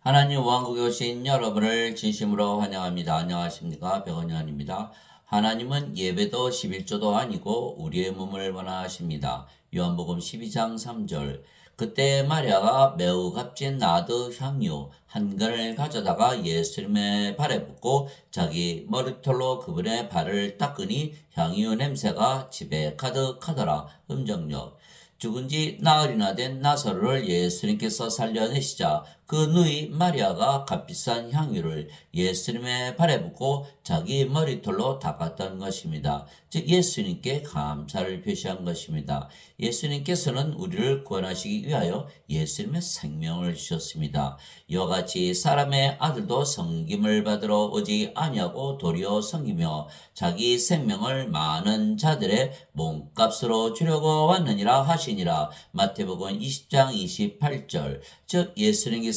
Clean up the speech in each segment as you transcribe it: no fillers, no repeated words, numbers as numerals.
하나님 왕국에 오신 여러분을 진심으로 환영합니다. 안녕하십니까? 백원현입니다. 하나님은 예배도 11조도 아니고 우리의 몸을 원하십니다. 요한복음 12장 3절. 그때 마리아가 매우 값진 나드 향유 한 근을 가져다가 예수님의 발에 붓고 자기 머리털로 그분의 발을 닦으니 향유 냄새가 집에 가득하더라. 음정력. 죽은 지 나흘이나 된 나사로를 예수님께서 살려내시자 그 누이 마리아가 값비싼 향유를 예수님의 발에 붓고 자기 머리털로 닦았던 것입니다. 즉 예수님께 감사를 표시한 것입니다. 예수님께서는 우리를 구원하시기 위하여 예수님의 생명을 주셨습니다. 이와 같이 사람의 아들도 섬김을 받으러 오지 아니하고 도리어 섬기며 자기 생명을 많은 자들의 몸값으로 주려고 왔느니라 하시니라. 마태복음 20장 28절. 즉 예수님께서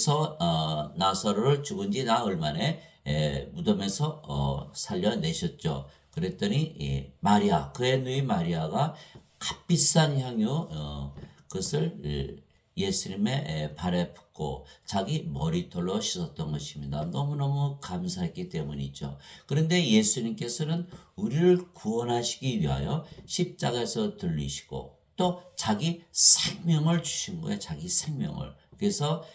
나사로를 죽은 지 나흘 만에 무덤에서 살려내셨죠. 그랬더니 마리아, 그의 누이 마리아가 값비싼 향유 그것을 예수님의 발에 붓고 자기 머리털로 씻었던 것입니다. 너무너무 감사했기 때문이죠. 그런데 예수님께서는 우리를 구원하시기 위하여 십자가에서 들리시고 또 자기 생명을 주신 거예요. 자기 생명을. 그래서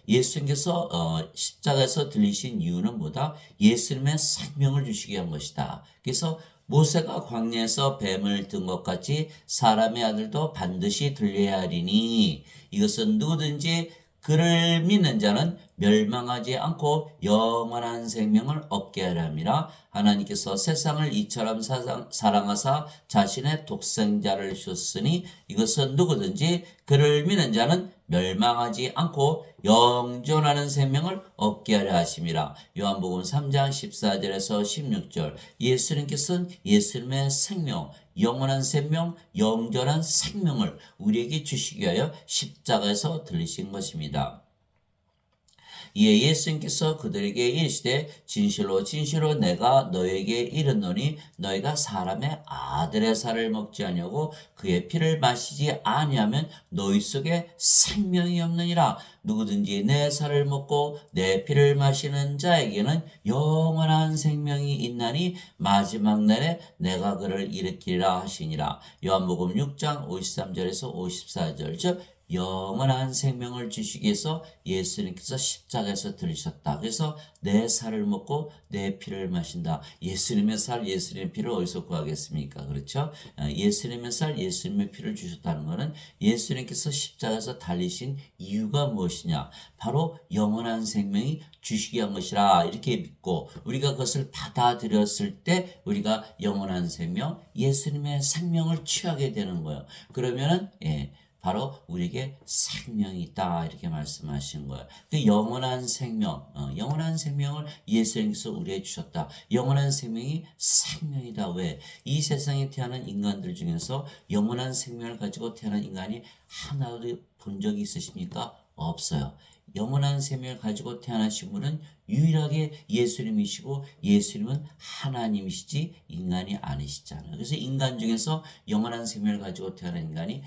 예수님께서 십자가에서 들리신 이유는 뭐다? 예수님의 생명을 주시기 위한 것이다. 그래서 모세가 광야에서 뱀을 든 것 같이 사람의 아들도 반드시 들려야 하리니 이것은 누구든지 그를 믿는 자는 멸망하지 않고 영원한 생명을 얻게 하려 함이라. 하나님께서 세상을 이처럼 사랑하사 자신의 독생자를 주셨으니 이것은 누구든지 그를 믿는 자는 멸망하지 않고 영존하는 생명을 얻게 하려 하심이라. 요한복음 3장 14절에서 16절. 예수님께서는 예수님의 생명, 영원한 생명, 영존한 생명을 우리에게 주시기 위하여 십자가에서 들리신 것입니다. 이에 예수님께서 그들에게 이르시되 진실로 진실로 내가 너에게 이르노니 너희가 사람의 아들의 살을 먹지 아니하고 그의 피를 마시지 아니하면 너희 속에 생명이 없느니라. 누구든지 내 살을 먹고 내 피를 마시는 자에게는 영원한 생명이 있나니 마지막 날에 내가 그를 일으키리라 하시니라. 요한복음 6장 53절에서 54절. 즉 영원한 생명을 주시기 위해서 예수님께서 십자가에서 들으셨다. 그래서 내 살을 먹고 내 피를 마신다. 예수님의 살, 예수님의 피를 어디서 구하겠습니까? 그렇죠? 예수님의 살, 예수님의 피를 주셨다는 것은 예수님께서 십자가에서 달리신 이유가 무엇이냐? 바로 영원한 생명이 주시기 위한 것이라 이렇게 믿고 우리가 그것을 받아들였을 때 우리가 영원한 생명, 예수님의 생명을 취하게 되는 거예요. 그러면은 바로 우리에게 생명이 있다 이렇게 말씀하신 거예요. 그 영원한 생명, 영원한 생명을 예수님께서 우리에게 주셨다. 영원한 생명이 생명이다. 왜? 이 세상에 태어난 인간들 중에서 영원한 생명을 가지고 태어난 인간이 하나도 본 적이 있으십니까? 없어요. 영원한 생명을 가지고 태어나신 분은 유일하게 예수님이시고 예수님은 하나님이시지 인간이 아니시잖아요. 그래서 인간 중에서 영원한 생명을 가지고 태어난 인간이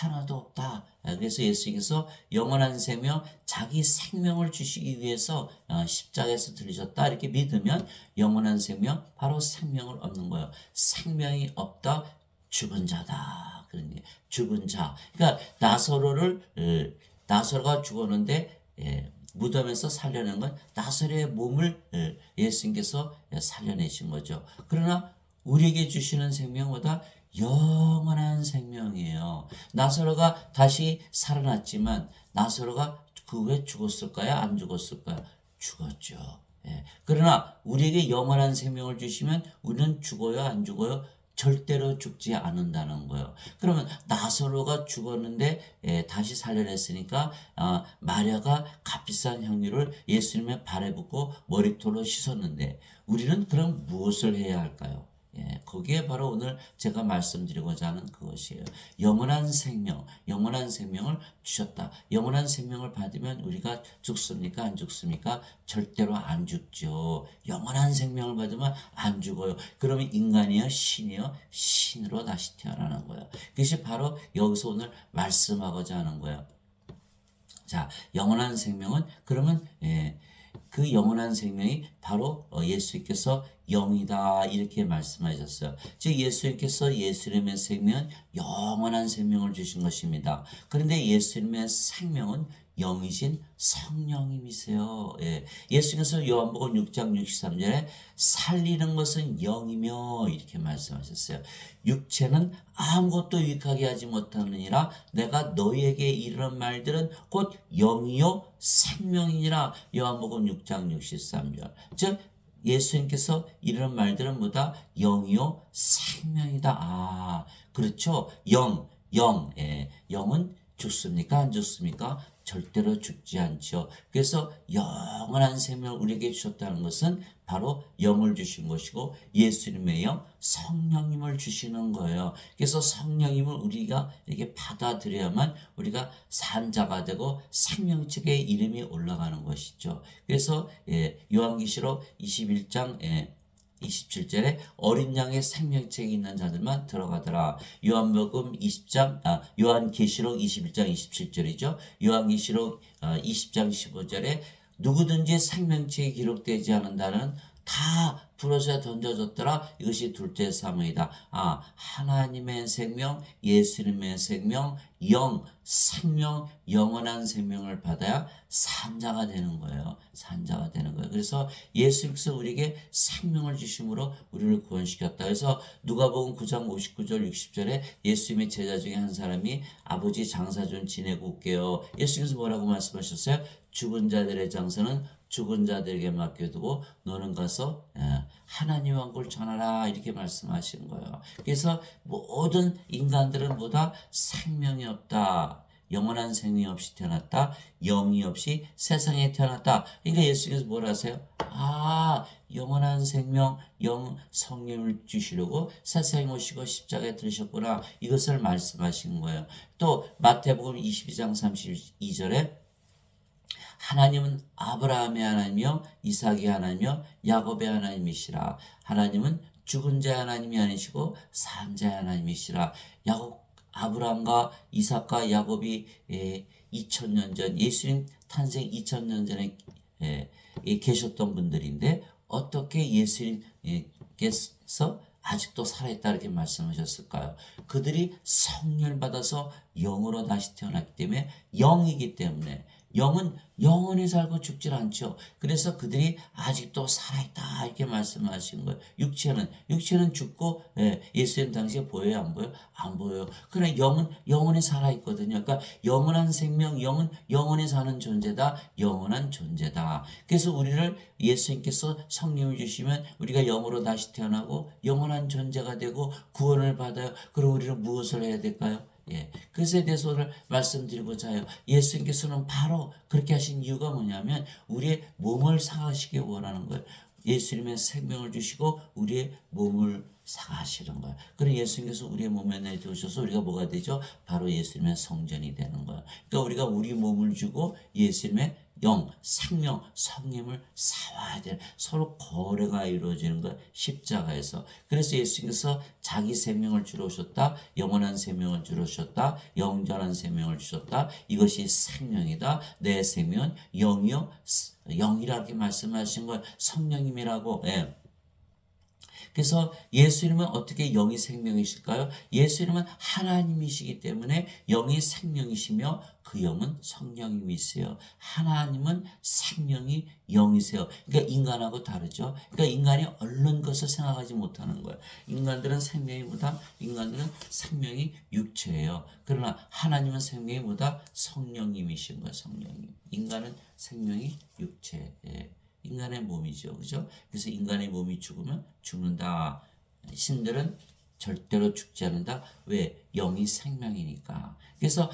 하나도 없다. 그래서 예수님께서 영원한 생명, 자기 생명을 주시기 위해서 십자가에서 들리셨다. 이렇게 믿으면 영원한 생명, 바로 생명을 얻는 거예요. 생명이 없다. 죽은 자다. 그런 게 죽은 자. 그러니까 나사로가 죽었는데 무덤에서 살려낸 건 나사로의 몸을 예수님께서 살려내신 거죠. 그러나 우리에게 주시는 생명보다 영원한 생명이에요. 나사로가 다시 살아났지만 나사로가 그 후에 죽었을까요? 안 죽었을까요? 죽었죠. 그러나 우리에게 영원한 생명을 주시면 우리는 죽어요? 안 죽어요? 절대로 죽지 않는다는 거예요. 그러면 나사로가 죽었는데 다시 살려냈으니까 마리아가 값비싼 향유를 예수님의 발에 붓고 머리털로 씻었는데 우리는 그럼 무엇을 해야 할까요? 거기에 바로 오늘 제가 말씀드리고자 하는 그것이에요. 영원한 생명, 영원한 생명을 주셨다. 영원한 생명을 받으면 우리가 죽습니까? 안 죽습니까? 절대로 안 죽죠. 영원한 생명을 받으면 안 죽어요. 그러면 인간이요? 신이요? 신으로 다시 태어나는 거예요. 그것이 바로 여기서 오늘 말씀하고자 하는 거예요. 자, 영원한 생명은 그러면 그 영원한 생명이 바로 예수님께서 영이다 이렇게 말씀하셨어요. 즉 예수님께서 예수님의 생명은 영원한 생명을 주신 것입니다. 그런데 예수님의 생명은 영이신 성령님이세요. 예수님께서 요한복음 6장 63절에 살리는 것은 영이며 이렇게 말씀하셨어요. 육체는 아무것도 유익하게 하지 못하느니라 내가 너희에게 이르는 말들은 곧 영이요 생명이니라. 요한복음 6장 63절. 즉 예수님께서 이런 말들은 뭐다? 영이요 생명이다. 아, 그렇죠. 영, 영은 죽습니까? 안 죽습니까? 절대로 죽지 않죠. 그래서 영원한 생명을 우리에게 주셨다는 것은 바로 영을 주신 것이고 예수님의 영, 성령님을 주시는 거예요. 그래서 성령님을 우리가 이렇게 받아들여야만 우리가 산자가 되고 생명책의 이름이 올라가는 것이죠. 그래서 요한계시록 21장 27절에 어린 양의 생명책이 있는 자들만 들어가더라. 요한복음 20장 요한계시록 21장 27절이죠. 요한계시록 20장 15절에 누구든지 생명책이 기록되지 않은 자는 다 부러져 던져졌더라. 이것이 둘째 사명이다. 아, 하나님의 생명, 예수님의 생명, 영, 생명, 영원한 생명을 받아야 산자가 되는 거예요. 산자가 되는 거예요. 그래서 예수님께서 우리에게 생명을 주심으로 우리를 구원시켰다. 그래서 누가복음 9장 59절 60절에 예수님의 제자 중에 한 사람이 아버지 장사 좀 지내고 올게요. 예수님께서 뭐라고 말씀하셨어요? 죽은 자들의 장사는 죽은 자들에게 맡겨두고 너는 가서 하나님 왕국을 전하라 이렇게 말씀하시는 거예요. 그래서 모든 인간들은 뭐다? 생명이 없다. 영원한 생명이 없이 태어났다. 영이 없이 세상에 태어났다. 그러니까 예수께서 뭐라 하세요? 아, 영원한 생명, 영 성령을 주시려고 세상에 오시고 십자가에 들으셨구나. 이것을 말씀하신 거예요. 또 마태복음 22장 32절에 하나님은 아브라함의 하나님이요 이삭의 하나님이요 야곱의 하나님이시라. 하나님은 죽은 자의 하나님이 아니시고 산 자의 하나님이시라. 아브라함과 이삭과 야곱이 2000년 전 예수님 탄생 2000년 전에 계셨던 분들인데 어떻게 예수님께서 아직도 살아있다 이렇게 말씀하셨을까요? 그들이 성령을 받아서 영으로 다시 태어났기 때문에 영이기 때문에 영은 영원히 살고 죽질 않죠. 그래서 그들이 아직도 살아있다 이렇게 말씀하신 거예요. 육체는 죽고 예수님 당시에 보여요? 안 보여요? 안 보여요. 그러나 영은 영원히 살아있거든요. 그러니까 영원한 생명, 영은 영원히 사는 존재다. 영원한 존재다. 그래서 우리를 예수님께서 성령을 주시면 우리가 영으로 다시 태어나고 영원한 존재가 되고 구원을 받아요. 그럼 우리는 무엇을 해야 될까요? 그것에 대해서 오늘 말씀드리고자 해요. 예수님께서는 바로 그렇게 하신 이유가 뭐냐면 우리의 몸을 상하시기 원하는 거예요. 예수님의 생명을 주시고 우리의 몸을 상하시는 거예요. 그럼 예수님께서 우리의 몸에 내두셔서 우리가 뭐가 되죠? 바로 예수님의 성전이 되는 거예요. 그러니까 우리가 우리 몸을 주고 예수님의 영, 생명, 성령을 사와야 돼. 서로 거래가 이루어지는 거예요. 십자가에서. 그래서 예수님께서 자기 생명을 주러 오셨다. 영원한 생명을 주러 오셨다. 영전한 생명을 주셨다. 이것이 생명이다. 내 생명은 영이요. 영이라고 말씀하신 거예요. 성령님이라고. 그래서 예수님은 어떻게 영이 생명이실까요? 예수님은 하나님이시기 때문에 영이 생명이시며 그 영은 성령님이세요. 하나님은 생명이 영이세요. 그러니까 인간하고 다르죠. 그러니까 인간이 얼른 것을 생각하지 못하는 거예요. 인간들은 생명이 육체예요. 그러나 하나님은 생명이 성령님이신 거예요. 성령님. 인간은 생명이 육체예요. 인간의 몸이죠. 그죠? 그래서 인간의 몸이 죽으면 죽는다. 신들은 절대로 죽지 않는다. 왜? 영이 생명이니까. 그래서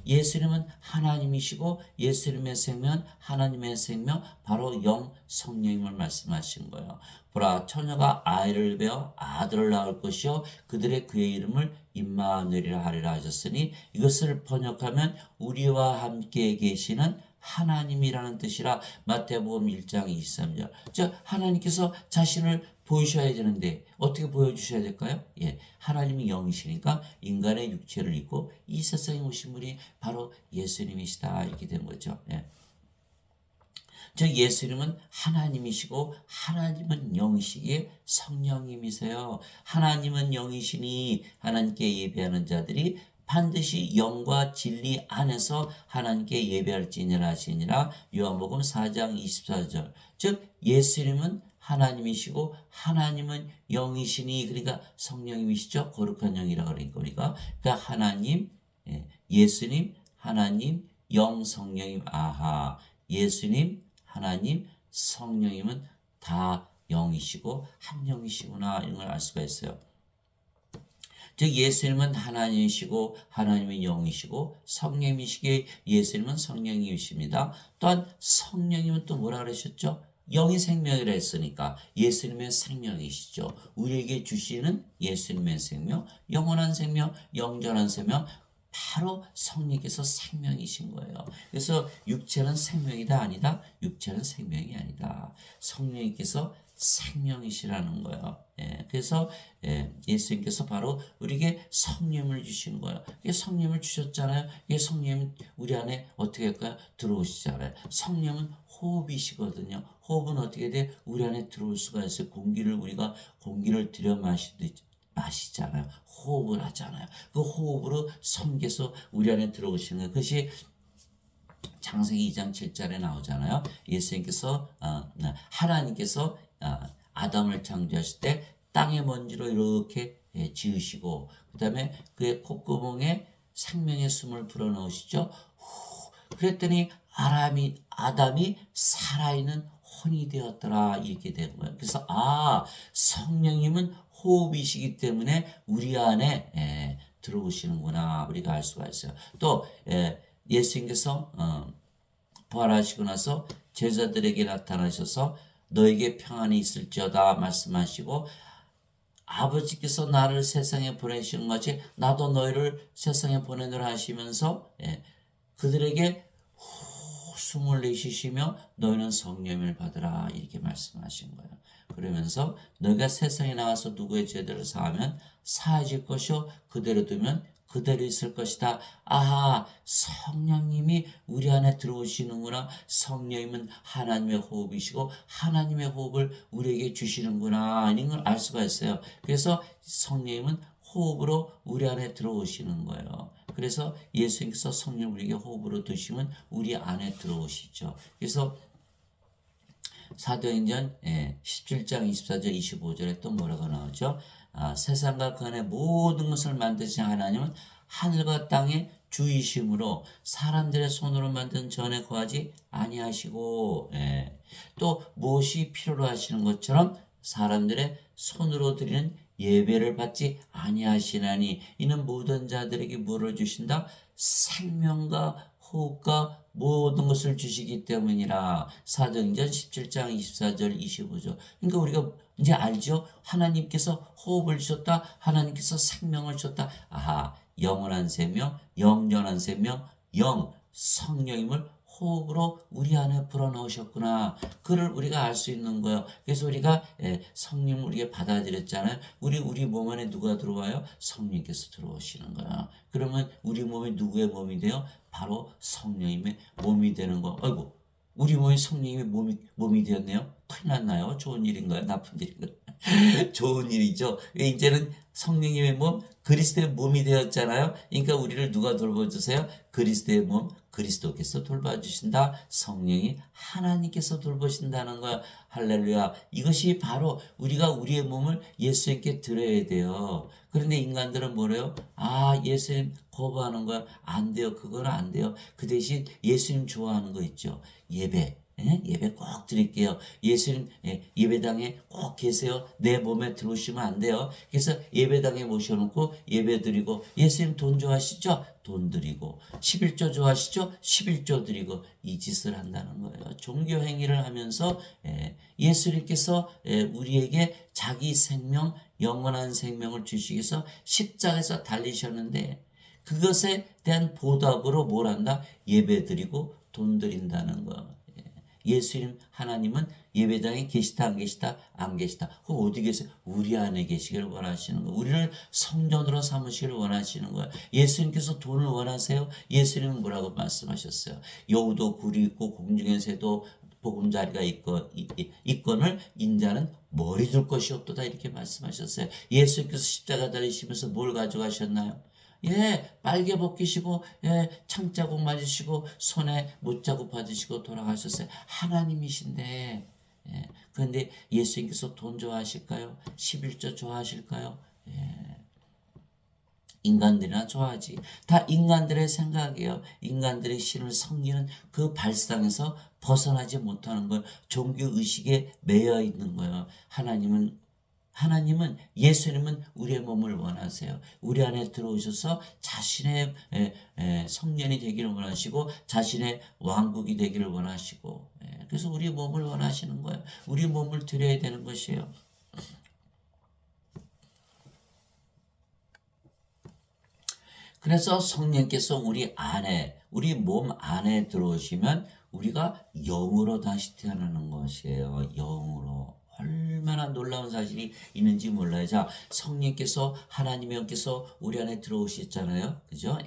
예수님은 하나님이시고 예수님의 생명은 하나님의 생명, 바로 영 성령님을 말씀하신 거예요. 보라, 처녀가 아이를 베어 아들을 낳을 것이요 그들의 그의 이름을 임마누엘이라 하리라 하셨으니 이것을 번역하면 우리와 함께 계시는 하나님이라는 뜻이라 마태복음 1장 23절. 즉 하나님께서 자신을 보이셔야 되는데 어떻게 보여주셔야 될까요? 예, 하나님이 영이시니까 인간의 육체를 입고 이 세상에 오신 분이 바로 예수님이시다 이렇게 된 거죠. 예. 즉 예수님은 하나님이시고 하나님은 영이시기에 성령님이세요. 하나님은 영이시니 하나님께 예배하는 자들이 반드시 영과 진리 안에서 하나님께 예배할지니라 하시니라. 요한복음 4장 24절. 즉 예수님은 하나님이시고 하나님은 영이시니, 그러니까 성령님이시죠. 거룩한 영이라 그러니까 우리가 그러니까 하나님, 예수님, 하나님, 영, 성령님. 아하, 예수님, 하나님, 성령님은 다 영이시고 한 영이시구나 이런 걸 알 수가 있어요. 즉 예수님은 하나님이시고 하나님은 영이시고 성령이시기에 예수님은 성령이십니다. 또한 성령님은 또 뭐라 그러셨죠? 영이 생명이라 했으니까 예수님의 생명이시죠. 우리에게 주시는 예수님의 생명, 영원한 생명, 영전한 생명, 바로 성령께서 생명이신 거예요. 그래서 육체는 생명이다 아니다? 육체는 생명이 아니다. 성령께서 생명이시라는 거예요. 예, 그래서 예수님께서 바로 우리에게 성령을 주신 거예요. 성령을 주셨잖아요. 성령은 우리 안에 어떻게 할까요? 들어오시잖아요. 성령은 호흡이시거든요. 호흡은 어떻게 돼? 우리 안에 들어올 수가 있어요. 우리가 공기를 들여 마시잖아요. 호흡을 하잖아요. 그 호흡으로 성께서 우리 안에 들어오시는 거예요. 그것이 창세기 2장 7절에 나오잖아요. 예수님께서 하나님께서 아담을 창조하실 때 땅의 먼지로 이렇게 지으시고 그 다음에 그의 콧구멍에 생명의 숨을 불어넣으시죠. 그랬더니 아담이 살아있는 혼이 되었더라 이렇게 된 거예요. 그래서 성령님은 호흡이시기 때문에 우리 안에 들어오시는구나 우리가 알 수가 있어요. 또 예수님께서 부활하시고 나서 제자들에게 나타나셔서 너에게 평안이 있을지어다 말씀하시고 아버지께서 나를 세상에 보내시는 것이 나도 너희를 세상에 보내노라 하시면서 그들에게 숨을 내쉬시며 너희는 성령을 받으라 이렇게 말씀하신 거예요. 그러면서 너희가 세상에 나와서 누구의 죄들을 사하면 사해질 것이요 그대로 두면 그대로 있을 것이다. 아하, 성령님이 우리 안에 들어오시는구나. 성령님은 하나님의 호흡이시고 하나님의 호흡을 우리에게 주시는구나. 이런 걸 알 수가 있어요. 그래서 성령님은 호흡으로 우리 안에 들어오시는 거예요. 그래서 예수님께서 성령 우리에게 호흡으로 드시면 우리 안에 들어오시죠. 그래서 사도행전 17장 24절 25절에 또 뭐라고 나오죠? 세상과 그 안에 모든 것을 만드신 하나님은 하늘과 땅의 주이심으로 사람들의 손으로 만든 전에 거하지 아니하시고 또 무엇이 필요로 하시는 것처럼 사람들의 손으로 드리는 예배를 받지 아니하시나니 이는 모든 자들에게 뭐를 주신다? 생명과 호흡과 모든 것을 주시기 때문이라. 사도행전 17장 24절 25절. 그러니까 우리가 이제 알죠? 하나님께서 호흡을 주셨다. 하나님께서 생명을 주셨다. 아하, 영원한 생명, 영전한 생명, 영, 성령님을 호흡으로 우리 안에 불어넣으셨구나. 그를 우리가 알 수 있는 거예요. 그래서 우리가 성령을 우리가 받아들였잖아요. 우리 몸 안에 누가 들어와요? 성령께서 들어오시는 거야. 그러면 우리 몸이 누구의 몸이 돼요? 바로 성령님의 몸이 되는 거. 아이고, 우리 몸이 성령님의 몸이 되었네요. 큰일 났나요? 좋은 일인가요? 나쁜 일인가요? 좋은 일이죠. 이제는 성령님의 몸, 그리스도의 몸이 되었잖아요. 그러니까 우리를 누가 돌봐주세요? 그리스도의 몸, 그리스도께서 돌봐주신다. 성령이 하나님께서 돌보신다는 거야. 할렐루야. 이것이 바로 우리가 우리의 몸을 예수님께 드려야 돼요. 그런데 인간들은 뭐래요? 예수님 거부하는 거야. 안 돼요. 그건 안 돼요. 그 대신 예수님 좋아하는 거 있죠. 예배. 예배 꼭 드릴게요. 예수님 예배당에 꼭 계세요. 내 몸에 들어오시면 안 돼요. 그래서 예배당에 모셔놓고 예배 드리고 예수님 돈 좋아하시죠? 돈 드리고 11조 좋아하시죠? 11조 드리고 이 짓을 한다는 거예요. 종교 행위를 하면서 예수님께서 우리에게 자기 생명, 영원한 생명을 주시기 위해서 십자가에서 달리셨는데 그것에 대한 보답으로 뭘 한다? 예배 드리고 돈 드린다는 거. 예수님 하나님은 예배당에 계시다 안 계시다 안 계시다. 그 어디 계세요? 우리 안에 계시기를 원하시는 거예요. 우리를 성전으로 삼으시기를 원하시는 거예요. 예수님께서 돈을 원하세요? 예수님은 뭐라고 말씀하셨어요? 여우도 굴이 있고 공중의 새도 보금자리가 있건을 인자는 머리 둘 것이 없도다 이렇게 말씀하셨어요. 예수님께서 십자가 달리시면서 뭘 가져가셨나요? 빨개 벗기시고, 창자국 맞으시고, 손에 못자국 받으시고 돌아가셨어요. 하나님이신데, 그런데 예수님께서 돈 좋아하실까요? 11조 좋아하실까요? 인간들이나 좋아하지. 다 인간들의 생각이에요. 인간들의 신을 섬기는 그 발상에서 벗어나지 못하는 거예요. 종교의식에 매여 있는 거예요. 하나님은 예수님은 우리의 몸을 원하세요. 우리 안에 들어오셔서 자신의 성년이 되기를 원하시고 자신의 왕국이 되기를 원하시고 그래서 우리 몸을 원하시는 거예요. 우리 몸을 드려야 되는 것이에요. 그래서 성령께서 우리 몸 안에 들어오시면 우리가 영으로 다시 태어나는 것이에요. 영으로. 얼마나 놀라운 사실이 있는지 몰라요. 자, 성령께서 하나님의 영께서 우리 안에 들어오셨잖아요. 그죠?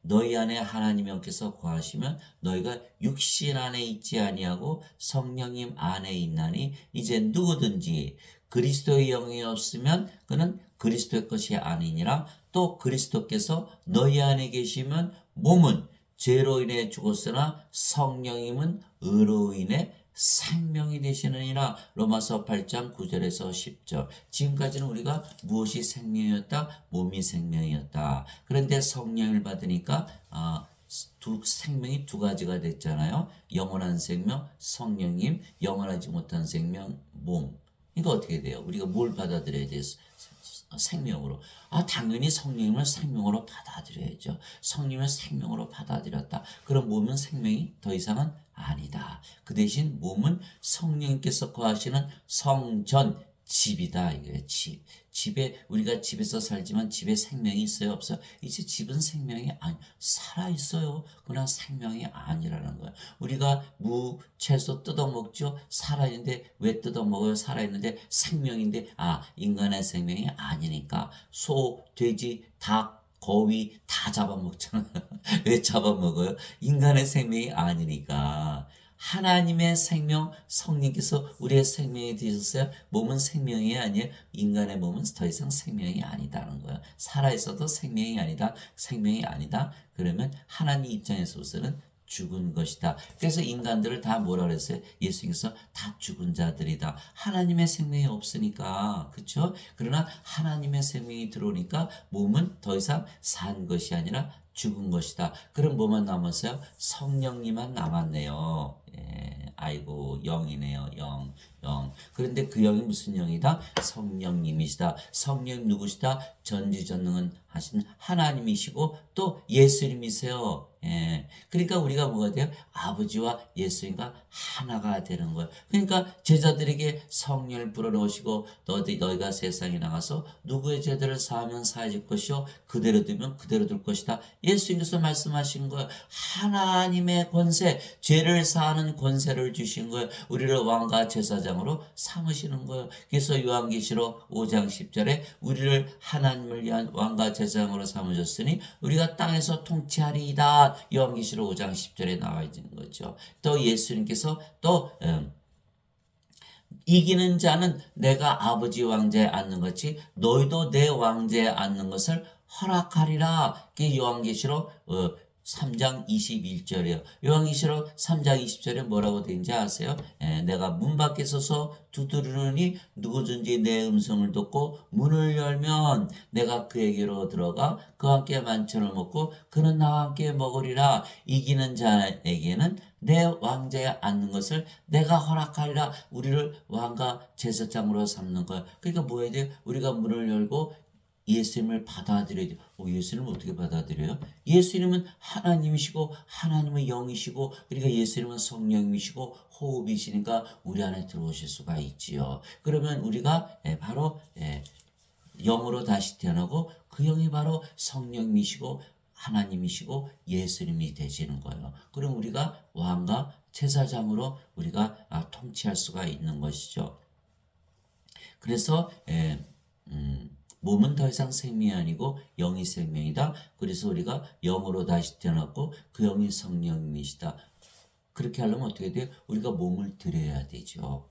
너희 안에 하나님의 영께서 거하시면 너희가 육신 안에 있지 아니하고 성령님 안에 있나니 이제 누구든지 그리스도의 영이 없으면 그는 그리스도의 것이 아니니라. 또 그리스도께서 너희 안에 계시면 몸은 죄로 인해 죽었으나 성령님은 의로 인해 생명이 되시느니라. 로마서 8장 9절에서 10절. 지금까지는 우리가 무엇이 생명이었다? 몸이 생명이었다. 그런데 성령을 받으니까 생명이 두 가지가 됐잖아요. 영원한 생명, 성령님, 영원하지 못한 생명, 몸. 이거 어떻게 돼요? 우리가 뭘 받아들여야 돼요? 생명으로. 당연히 성령님을 생명으로 받아들여야죠. 성령님을 생명으로 받아들였다. 그럼 몸은 생명이 더 이상은 아니다. 그 대신 몸은 성령님께서 거하시는 성전, 집이다. 이거예요. 집에 우리가 집에서 살지만 집에 생명이 있어요? 없어요? 이제 집은 생명이 살아있어요. 그러나 생명이 아니라는 거예요. 우리가 채소 뜯어먹죠? 살아있는데 왜 뜯어먹어요? 살아있는데 생명인데 인간의 생명이 아니니까 소, 돼지, 닭, 거위 다 잡아먹잖아요. 왜 잡아먹어요? 인간의 생명이 아니니까. 하나님의 생명, 성령께서 우리의 생명이 되셨어요. 몸은 생명이 아니에요. 인간의 몸은 더 이상 생명이 아니다는 거예요. 살아있어도 생명이 아니다. 생명이 아니다. 그러면 하나님 입장에서는 죽은 것이다. 그래서 인간들을 다 뭐라 그랬어요? 예수님께서 다 죽은 자들이다. 하나님의 생명이 없으니까. 그렇죠? 그러나 하나님의 생명이 들어오니까 몸은 더 이상 산 것이 아니라 죽은 것이다. 그럼 뭐만 남았어요? 성령님만 남았네요. 아이고 영이네요. 영. 그런데 그 영이 무슨 영이다? 성령님이시다. 성령 누구시다? 전지전능은 하신 하나님이시고 또 예수님이세요. 그러니까 우리가 뭐가 돼요? 아버지와 예수님과 하나가 되는 거예요. 그러니까 제자들에게 성령을 불어넣으시고 너희가 세상에 나가서 누구의 죄들을 사하면 사해질 것이요 그대로 두면 그대로 둘 것이다. 예수님께서 말씀하신 거예요. 하나님의 권세, 죄를 사하는 권세를 주신 거예요. 우리를 왕과 제사장으로 삼으시는 거예요. 그래서 요한계시록 5장 10절에 우리를 하나님을 위한 왕과 제사장으로 삼으셨으니 우리가 땅에서 통치하리이다. 요한계시록 5장 10절에 나와 있는 거죠. 또 예수님께서 또 이기는 자는 내가 아버지 왕자에 앉는 것이 너희도 내 왕자에 앉는 것을 허락하리라. 그게 요한계시록 3장 21절이에요. 요한계시록 3장 20절에 뭐라고 되는지 아세요? 내가 문 밖에 서서 두드리니 누구든지 내 음성을 듣고 문을 열면 내가 그에게로 들어가 그와 함께 만찬을 먹고 그는 나와 함께 먹으리라. 이기는 자에게는 내 왕자에 앉는 것을 내가 허락하리라. 우리를 왕과 제사장으로 삼는 거야. 그러니까 뭐 해야 돼요? 우리가 문을 열고 예수님을 받아들여야 돼요. 예수님을 어떻게 받아들여요? 예수님은 하나님이시고 하나님은 영이시고 그러니까 예수님은 성령이시고 호흡이시니까 우리 안에 들어오실 수가 있지요. 그러면 우리가 바로 영으로 다시 태어나고 그 영이 바로 성령이시고 하나님이시고 예수님이 되시는 거예요. 그럼 우리가 왕과 제사장으로 우리가 통치할 수가 있는 것이죠. 그래서 몸은 더 이상 생명이 아니고 영이 생명이다. 그래서 우리가 영으로 다시 태어났고 그 영이 성령님이시다. 그렇게 하려면 어떻게 돼요? 우리가 몸을 드려야 되죠.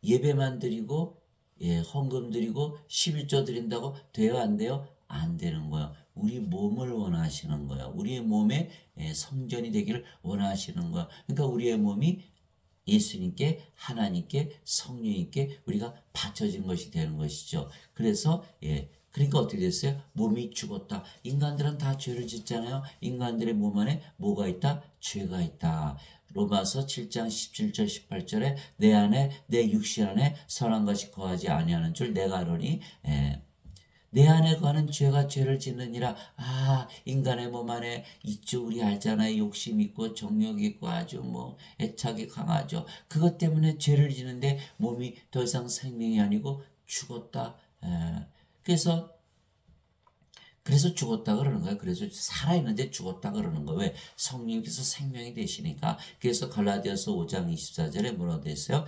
예배만 드리고 헌금 드리고 11조 드린다고 돼요? 안 돼요? 안 되는 거예요. 우리 몸을 원하시는 거예요. 우리의 몸에 성전이 되기를 원하시는 거예요. 그러니까 우리의 몸이 예수님께 하나님께 성령님께 우리가 바쳐진 것이 되는 것이죠. 그래서 그러니까 어떻게 됐어요? 몸이 죽었다. 인간들은 다 죄를 짓잖아요. 인간들의 몸 안에 뭐가 있다? 죄가 있다. 로마서 7장 17절 18절에 내 안에 내 육신 안에 선한 것이 거하지 아니하는 줄 내가 아노니 내 안에 거하는 죄가 죄를 짓느니라. 인간의 몸 안에 있죠. 우리 알잖아요. 욕심 있고 정욕 있고 아주 애착이 강하죠. 그것 때문에 죄를 짓는데 몸이 더 이상 생명이 아니고 죽었다. 그래서 죽었다 그러는 거예요. 그래서 살아있는데 죽었다 그러는 거예요. 왜? 성령께서 생명이 되시니까. 그래서 갈라디아서 5장 24절에 뭐라고 되어 있어요?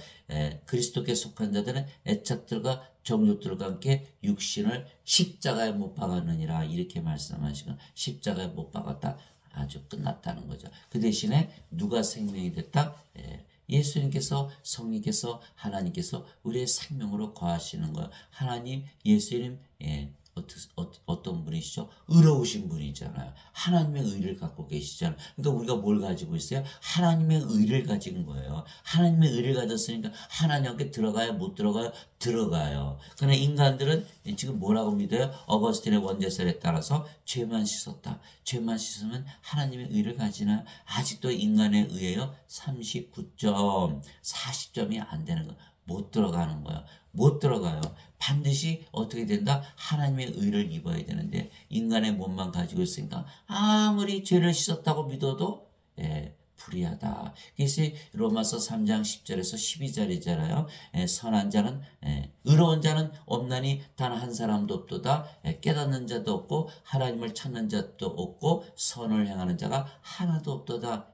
그리스도께 속한 자들은 애착들과 정욕들과 함께 육신을 십자가에 못 박았느니라. 이렇게 말씀하시고 십자가에 못 박았다. 아주 끝났다는 거죠. 그 대신에 누가 생명이 됐다? 예수님께서 성령께서 하나님께서 우리의 생명으로 거하시는 거예요. 하나님, 예수님, 어떤 분이시죠? 의로우신 분이잖아요. 하나님의 의를 갖고 계시잖아요. 그러니까 우리가 뭘 가지고 있어요? 하나님의 의를 가진 거예요. 하나님의 의를 가졌으니까 하나님께 들어가요? 못 들어가요? 들어가요. 그러나 인간들은 지금 뭐라고 믿어요? 어거스틴의 원제설에 따라서 죄만 씻었다. 죄만 씻으면 하나님의 의를 가지나? 아직도 인간의 의에요. 39점, 40점이 안 되는 거. 못 들어가는 거예요. 못 들어가요. 반드시 어떻게 된다? 하나님의 의를 입어야 되는데 인간의 몸만 가지고 있으니까 아무리 죄를 씻었다고 믿어도 불의하다. 그래서 로마서 3장 10절에서 12절이잖아요. 선한 자는 의로운 자는 없나니 단 한 사람도 없도다. 깨닫는 자도 없고 하나님을 찾는 자도 없고 선을 행하는 자가 하나도 없도다.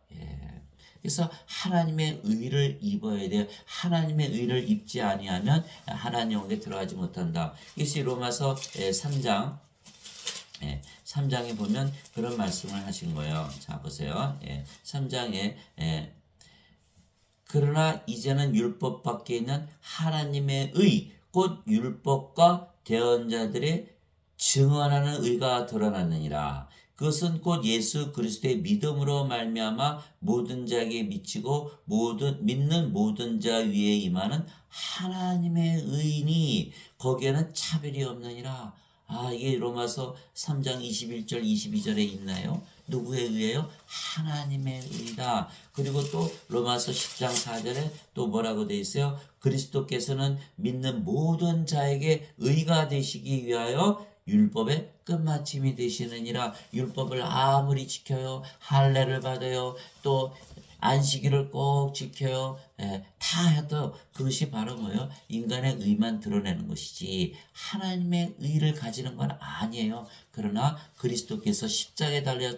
그래서 하나님의 의를 입어야 돼요. 하나님의 의를 입지 아니하면 하나님에게 들어가지 못한다. 이것이 로마서 3장에 보면 그런 말씀을 하신 거예요. 자, 보세요. 3장에 그러나 이제는 율법 밖에 있는 하나님의 의, 곧 율법과 대언자들의 증언하는 의가 드러났느니라. 그것은 곧 예수 그리스도의 믿음으로 말미암아 모든 자에게 미치고 믿는 모든 자 위에 임하는 하나님의 의니 거기에는 차별이 없느니라. 이게 로마서 3장 21절 22절에 있나요? 누구에 의해요? 하나님의 의다. 그리고 또 로마서 10장 4절에 또 뭐라고 되어 있어요? 그리스도께서는 믿는 모든 자에게 의가 되시기 위하여 율법의 끝마침이 되시느니라. 율법을 아무리 지켜요, 할례를 받아요, 또 안식일을 꼭 지켜요, 다 해도 그것이 바로 뭐예요? 인간의 의만 드러내는 것이지 하나님의 의를 가지는 건 아니에요. 그러나 그리스도께서 십자가에 달려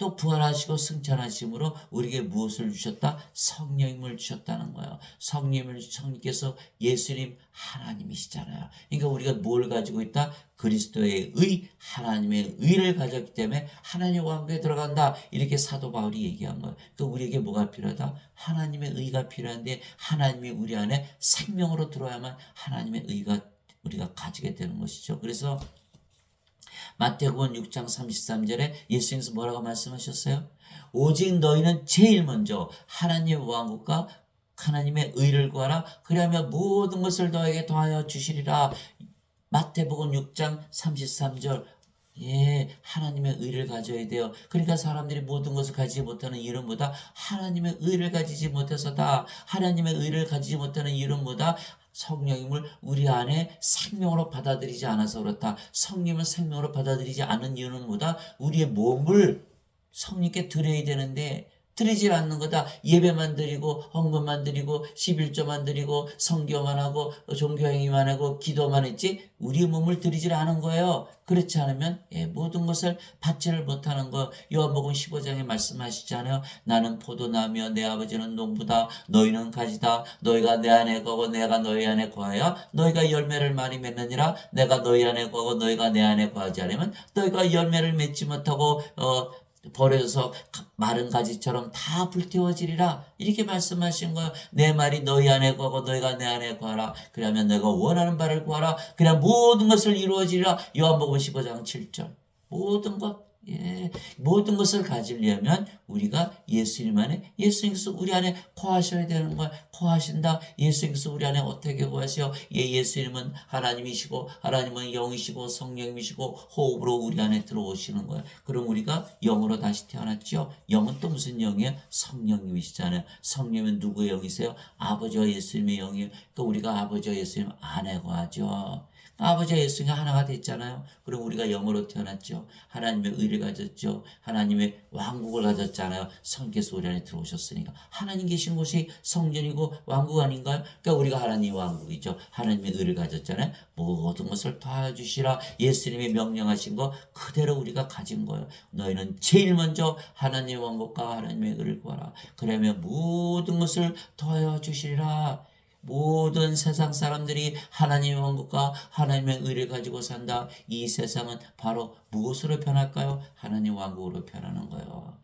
또 부활하시고 승천하심으로 우리에게 무엇을 주셨다? 성령님을 주셨다는 거예요. 성령님께서 예수님 하나님이시잖아요. 그러니까 우리가 뭘 가지고 있다? 그리스도의 의, 하나님의 의를 가졌기 때문에 하나님의 왕국에 들어간다. 이렇게 사도 바울이 얘기한 거예요. 또 우리에게 뭐가 필요하다? 하나님의 의가 필요한데 하나님이 우리 안에 생명으로 들어야만 하나님의 의가 우리가 가지게 되는 것이죠. 그래서 마태복음 6장 33절에 예수님께서 뭐라고 말씀하셨어요? 오직 너희는 제일 먼저 하나님의 왕국과 하나님의 의를 구하라. 그리하면 모든 것을 너에게 더하여 주시리라. 마태복음 6장 33절. 하나님의 의를 가져야 돼요. 그러니까 사람들이 모든 것을 가지지 못하는 이유는 뭐다? 하나님의 의를 가지지 못해서다. 하나님의 의를 가지지 못하는 이유는 뭐다? 성령님을 우리 안에 생명으로 받아들이지 않아서 그렇다. 성령을 생명으로 받아들이지 않은 이유는 뭐다? 우리의 몸을 성령께 드려야 되는데 드리질 않는 거다. 예배만 드리고 헌금만 드리고 11조만 드리고 성교만 하고 종교행위만 하고 기도만 했지 우리 몸을 드리질 않은 거예요. 그렇지 않으면 모든 것을 받지를 못하는 거. 요한복음 15장에 말씀하시잖아요. 나는 포도나무여 내 아버지는 농부다. 너희는 가지다. 너희가 내 안에 거하고 내가 너희 안에 거하여 너희가 열매를 많이 맺느니라. 내가 너희 안에 거하고 너희가 내 안에 거하지 않으면 너희가 열매를 맺지 못하고 버려져서 마른 가지처럼 다 불태워지리라. 이렇게 말씀하신 거예요. 내 말이 너희 안에 거하고 너희가 내 안에 거하라. 그러면 너희가 원하는 바를 구하라. 그냥 모든 것을 이루어지리라. 요한복음 15장 7절. 모든 것, 모든 것을 가지려면 우리가 예수님 안에, 예수님께서 우리 안에 거하셔야 되는 거야. 거하신다. 예수님께서 우리 안에 어떻게 거하셔? 예수님은 하나님이시고 하나님은 영이시고 성령이시고 호흡으로 우리 안에 들어오시는 거야. 그럼 우리가 영으로 다시 태어났죠. 영은 또 무슨 영이에요? 성령님이시잖아요. 성령은 누구의 영이세요? 아버지와 예수님의 영이에요. 또 우리가 아버지와 예수님 안에 거하죠. 아버지와 예수님이 하나가 됐잖아요. 그럼 우리가 영으로 태어났죠. 하나님의 의를 가졌죠. 하나님의 왕국을 가졌잖아요. 성께서 우리 안에 들어오셨으니까. 하나님 계신 곳이 성전이고 왕국 아닌가요? 그러니까 우리가 하나님의 왕국이죠. 하나님의 의를 가졌잖아요. 모든 것을 도와주시라. 예수님이 명령하신 거 그대로 우리가 가진 거예요. 너희는 제일 먼저 하나님의 왕국과 하나님의 의를 구하라. 그러면 모든 것을 도와주시리라. 모든 세상 사람들이 하나님의 왕국과 하나님의 의를 가지고 산다. 이 세상은 바로 무엇으로 변할까요? 하나님 왕국으로 변하는 거예요.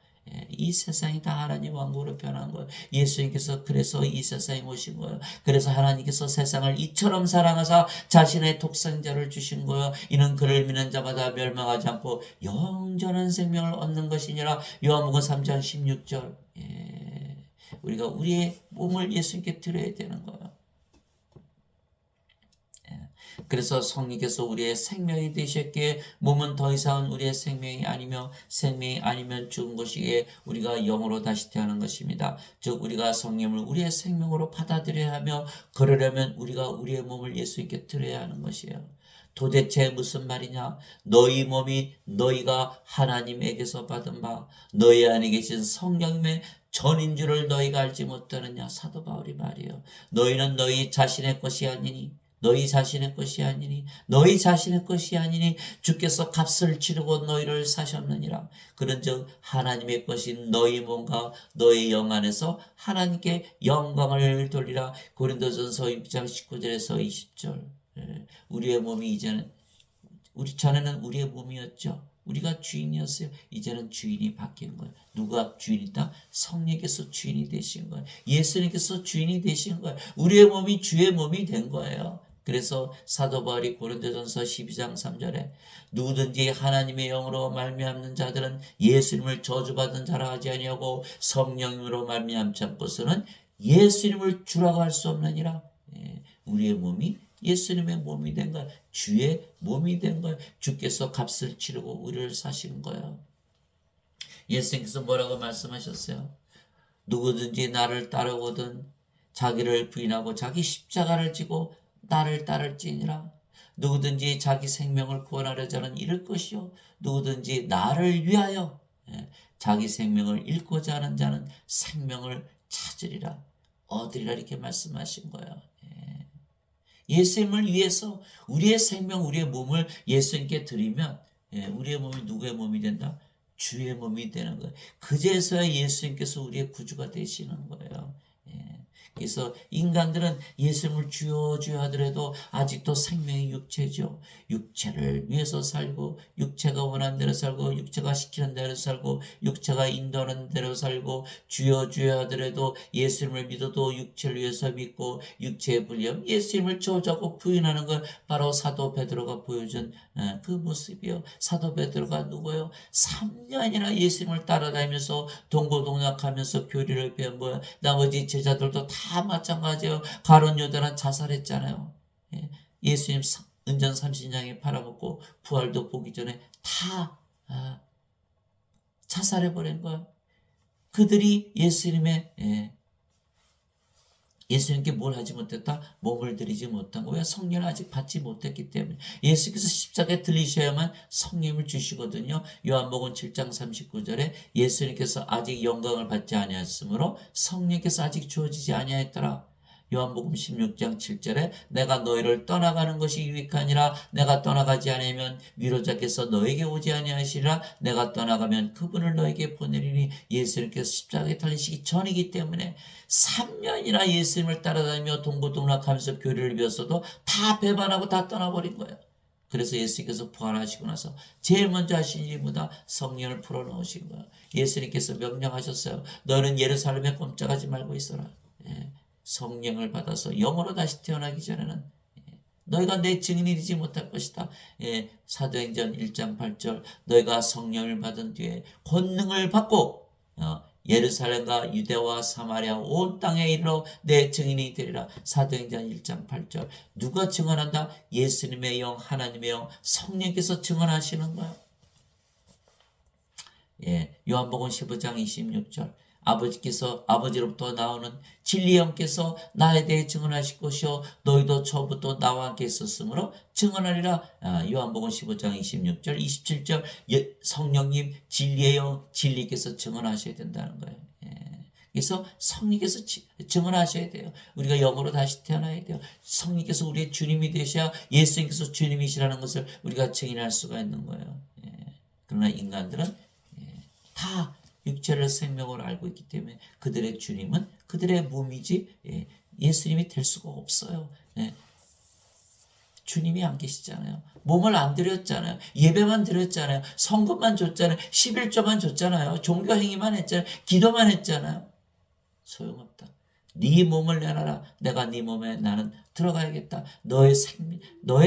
이 세상이 다 하나님 왕국으로 변한 거예요. 예수님께서 그래서 이 세상에 오신 거예요. 그래서 하나님께서 세상을 이처럼 사랑하사 자신의 독생자를 주신 거예요. 이는 그를 믿는 자마다 멸망하지 않고 영전한 생명을 얻는 것이니라. 요한복음 3장 16절. 우리가 우리의 몸을 예수님께 드려야 되는 거예요. 그래서 성령께서 우리의 생명이 되셨기에 몸은 더 이상은 우리의 생명이 아니며 생명이 아니면 죽은 것이기에 우리가 영으로 다시 태어난 것입니다. 즉 우리가 성령을 우리의 생명으로 받아들여야 하며 그러려면 우리가 우리의 몸을 예수님께 드려야 하는 것이에요. 도대체 무슨 말이냐? 너희 몸이 너희가 하나님에게서 받은 바 너희 안에 계신 성령님의 전인 줄을 너희가 알지 못하느냐? 사도 바울이 말이에요. 너희는 너희 자신의 것이 아니니 너희 자신의 것이 아니니 너희 자신의 것이 아니니 주께서 값을 치르고 너희를 사셨느니라. 그런즉 하나님의 것인 너희 몸과 너희 영 안에서 하나님께 영광을 돌리라. 고린도전서 6장 19절에서 20절. 우리의 몸이 이제는 전에는 우리의 몸이었죠. 우리가 주인이었어요. 이제는 주인이 바뀐 거예요. 누가 주인이다? 성령께서 주인이 되신 거예요. 예수님께서 주인이 되신 거예요. 우리의 몸이 주의 몸이 된 거예요. 그래서 사도 바울이 고린도전서 12장 3절에 누구든지 하나님의 영으로 말미암는 자들은 예수님을 저주받은 자라 하지 아니하고 성령으로 말미암지 않고서는 예수님을 주라고 할 수 없느니라. 우리의 몸이 예수님의 몸이 된 거예요. 주의 몸이 된 거예요. 주께서 값을 치르고 우리를 사신 거예요. 예수님께서 뭐라고 말씀하셨어요? 누구든지 나를 따르거든 자기를 부인하고 자기 십자가를 지고 나를 따를지니라. 누구든지 자기 생명을 구원하려자 하는 잃을 것이요 누구든지 나를 위하여 자기 생명을 잃고자 하는 자는 생명을 찾으리라. 얻으리라. 이렇게 말씀하신 거예요. 예수님을 위해서 우리의 생명, 우리의 몸을 예수님께 드리면 우리의 몸이 누구의 몸이 된다? 주의 몸이 되는 거예요. 그제서야 예수님께서 우리의 구주가 되시는 거예요. 그래서 인간들은 예수님을 주여 주여 하더라도 아직도 생명이 육체죠. 육체를 위해서 살고 육체가 원하는 대로 살고 육체가 시키는 대로 살고 육체가 인도하는 대로 살고 주여 주여 하더라도 예수님을 믿어도 육체를 위해서 믿고 육체의 불념 예수님을 저주하고 부인하는 걸 바로 사도 베드로가 보여준 그 모습이요. 사도 베드로가 누구예요? 3년이나 예수님을 따라다니면서 동고동락하면서 교리를 배운 거예요. 나머지 제자들도 다 마찬가지예요. 가룟 유다는 자살했잖아요. 예수님 은전 30냥에 팔아먹고 부활도 보기 전에 다 자살해버린 거예요. 그들이 예수님의 예수님께 뭘 하지 못했다? 몸을 드리지 못한 거. 왜? 성령을 아직 받지 못했기 때문에. 예수께서 십자가에 들리셔야만 성령을 주시거든요. 요한복음 7장 39절에 예수님께서 아직 영광을 받지 아니하였으므로 성령께서 아직 주어지지 아니하였더라. 요한복음 16장 7절에 내가 너희를 떠나가는 것이 유익하니라. 내가 떠나가지 않으면 위로자께서 너에게 오지 아니하시리라. 내가 떠나가면 그분을 너에게 보내리니 예수님께서 십자가에 달리시기 전이기 때문에 3년이나 예수님을 따라다니며 동고동락하면서 교리를 배웠어도 다 배반하고 다 떠나버린 거예요. 그래서 예수님께서 부활하시고 나서 제일 먼저 하신 일이 뭐다? 성령을 풀어놓으신 거예요. 예수님께서 명령하셨어요. 너는 예루살렘에 꼼짝하지 말고 있어라. 예. 성령을 받아서 영으로 다시 태어나기 전에는 너희가 내 증인이 되지 못할 것이다. 예, 사도행전 1장 8절 너희가 성령을 받은 뒤에 권능을 받고 예루살렘과 유대와 사마리아 온 땅에 이르러 내 증인이 되리라. 사도행전 1장 8절 누가 증언한다? 예수님의 영, 하나님의 영, 성령께서 증언하시는 거야. 예, 요한복음 15장 26절 아버지로부터 나오는 진리의 영께서 나에 대해 증언하실 것이요 너희도 처음부터 나와 함께 있었으므로 증언하리라. 요한복음 15장 26절 27절 성령님 진리의 영 진리께서 증언하셔야 된다는 거예요. 그래서 성령께서 증언하셔야 돼요. 우리가 영으로 다시 태어나야 돼요. 성령께서 우리의 주님이 되셔야 예수님께서 주님이시라는 것을 우리가 증인할 수가 있는 거예요. 그러나 인간들은 다 육체를 생명으로 알고 있기 때문에 그들의 주님은 그들의 몸이지 예수님이 될 수가 없어요. 주님이 안 계시잖아요. 몸을 안 드렸잖아요. 예배만 드렸잖아요. 성금만 줬잖아요. 11조만 줬잖아요. 종교행위만 했잖아요. 기도만 했잖아요. 소용없다. 네 몸을 내놔라. 내가 네 몸에 나는 들어가야겠다. 너의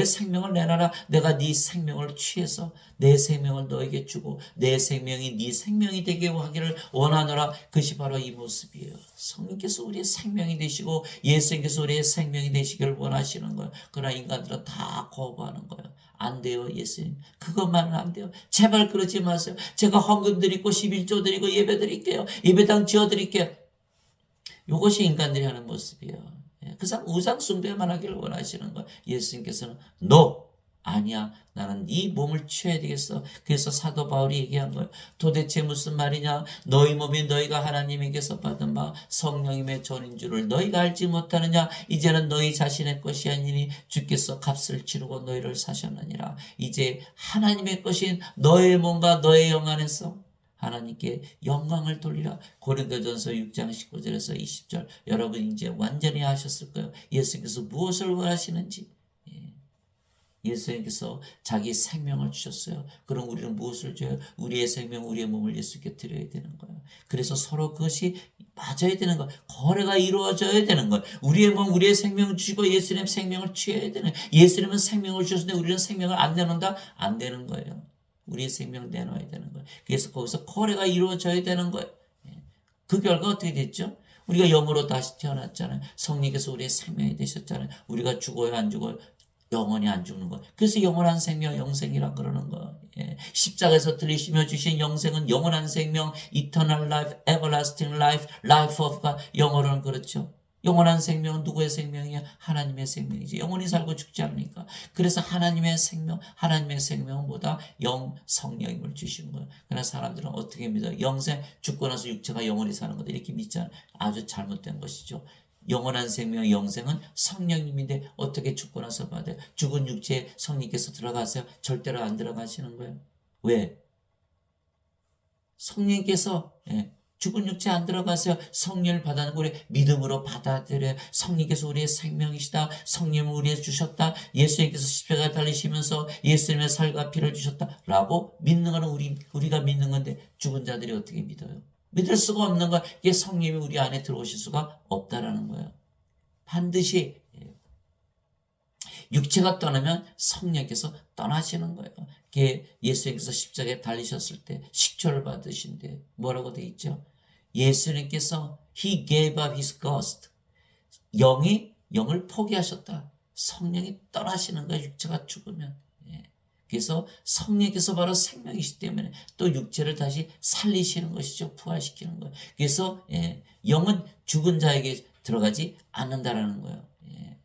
생명을 내놔라. 내가 네 생명을 취해서 내 생명을 너에게 주고 내 생명이 네 생명이 되게 하기를 원하노라. 그것이 바로 이 모습이에요. 성령께서 우리의 생명이 되시고 예수님께서 우리의 생명이 되시기를 원하시는 거예요. 그러나 인간들은 다 거부하는 거예요. 안 돼요, 예수님. 그것만은 안 돼요. 제발 그러지 마세요. 제가 헌금 드리고 11조 드리고 예배 드릴게요. 예배당 지어 드릴게요. 이것이 인간들이 하는 모습이에요. 그 사람 우상 숭배만 하기를 원하시는 거예요. 예수님께서는 너 아니야. 나는 네 몸을 취해야 되겠어. 그래서 사도 바울이 얘기한 거예요. 도대체 무슨 말이냐? 너희 몸이 너희가 하나님에게서 받은 바 성령님의 전인 줄을 너희가 알지 못하느냐? 이제는 너희 자신의 것이 아니니 주께서 값을 치르고 너희를 사셨느니라. 이제 하나님의 것인 너의 몸과 너의 영 안에서 하나님께 영광을 돌리라. 고린도전서 6장 19절에서 20절 여러분 이제 완전히 아셨을 거예요. 예수님께서 무엇을 원하시는지. 예수님께서 자기 생명을 주셨어요. 그럼 우리는 무엇을 줘요? 우리의 생명, 우리의 몸을 예수께 드려야 되는 거예요. 그래서 서로 그것이 맞아야 되는 거예요. 거래가 이루어져야 되는 거예요. 우리의 몸, 우리의 생명을 주시고 예수님 생명을 취해야 되는 거예요. 예수님은 생명을 주셨는데 우리는 생명을 안 내놓는다? 안 되는 거예요. 우리의 생명을 내놔야 되는 거예요. 그래서 거기서 거래가 이루어져야 되는 거예요. 그 결과 어떻게 됐죠? 우리가 영으로 다시 태어났잖아요. 성령께서 우리의 생명이 되셨잖아요. 우리가 죽어요, 안 죽어요? 영원히 안 죽는 거예요. 그래서 영원한 생명, 영생이라 그러는 거예요. 십자가에서 들리시며 주신 영생은 영원한 생명, eternal life, everlasting life, life of God. 영어로는 그렇죠. 영원한 생명은 누구의 생명이야? 하나님의 생명이지. 영원히 살고 죽지 않으니까. 그래서 하나님의 생명은 뭐다? 성령임을 주시는 거예요. 그러나 사람들은 어떻게 믿어요? 영생, 죽고 나서 육체가 영원히 사는 거다. 이렇게 믿잖아요. 아주 잘못된 것이죠. 영원한 생명, 영생은 성령님인데 어떻게 죽고 나서 받아요? 죽은 육체에 성령께서 들어가세요? 절대로 안 들어가시는 거예요. 왜? 성령께서 죽은 육체 안 들어가세요. 성령을 받아는 우리 믿음으로 받아들여요. 성령께서 우리의 생명이시다. 성령을 우리에게 주셨다. 예수님께서 십자가에 달리시면서 예수님의 살과 피를 주셨다. 라고 믿는 거는 우리가 믿는 건데 죽은 자들이 어떻게 믿어요? 믿을 수가 없는 거야. 이게 성령이 우리 안에 들어오실 수가 없다라는 거예요. 반드시 육체가 떠나면 성령께서 떠나시는 거예요. 예수님께서 십자가에 달리셨을 때 식초를 받으신데 뭐라고 되어 있죠? 예수님께서 He gave up His ghost. 영을 포기하셨다. 성령이 떠나시는 거예요. 육체가 죽으면. 그래서 성령께서 바로 생명이시기 때문에 또 육체를 다시 살리시는 것이죠. 부활시키는 거예요. 그래서 영은 죽은 자에게 들어가지 않는다라는 거예요. 예.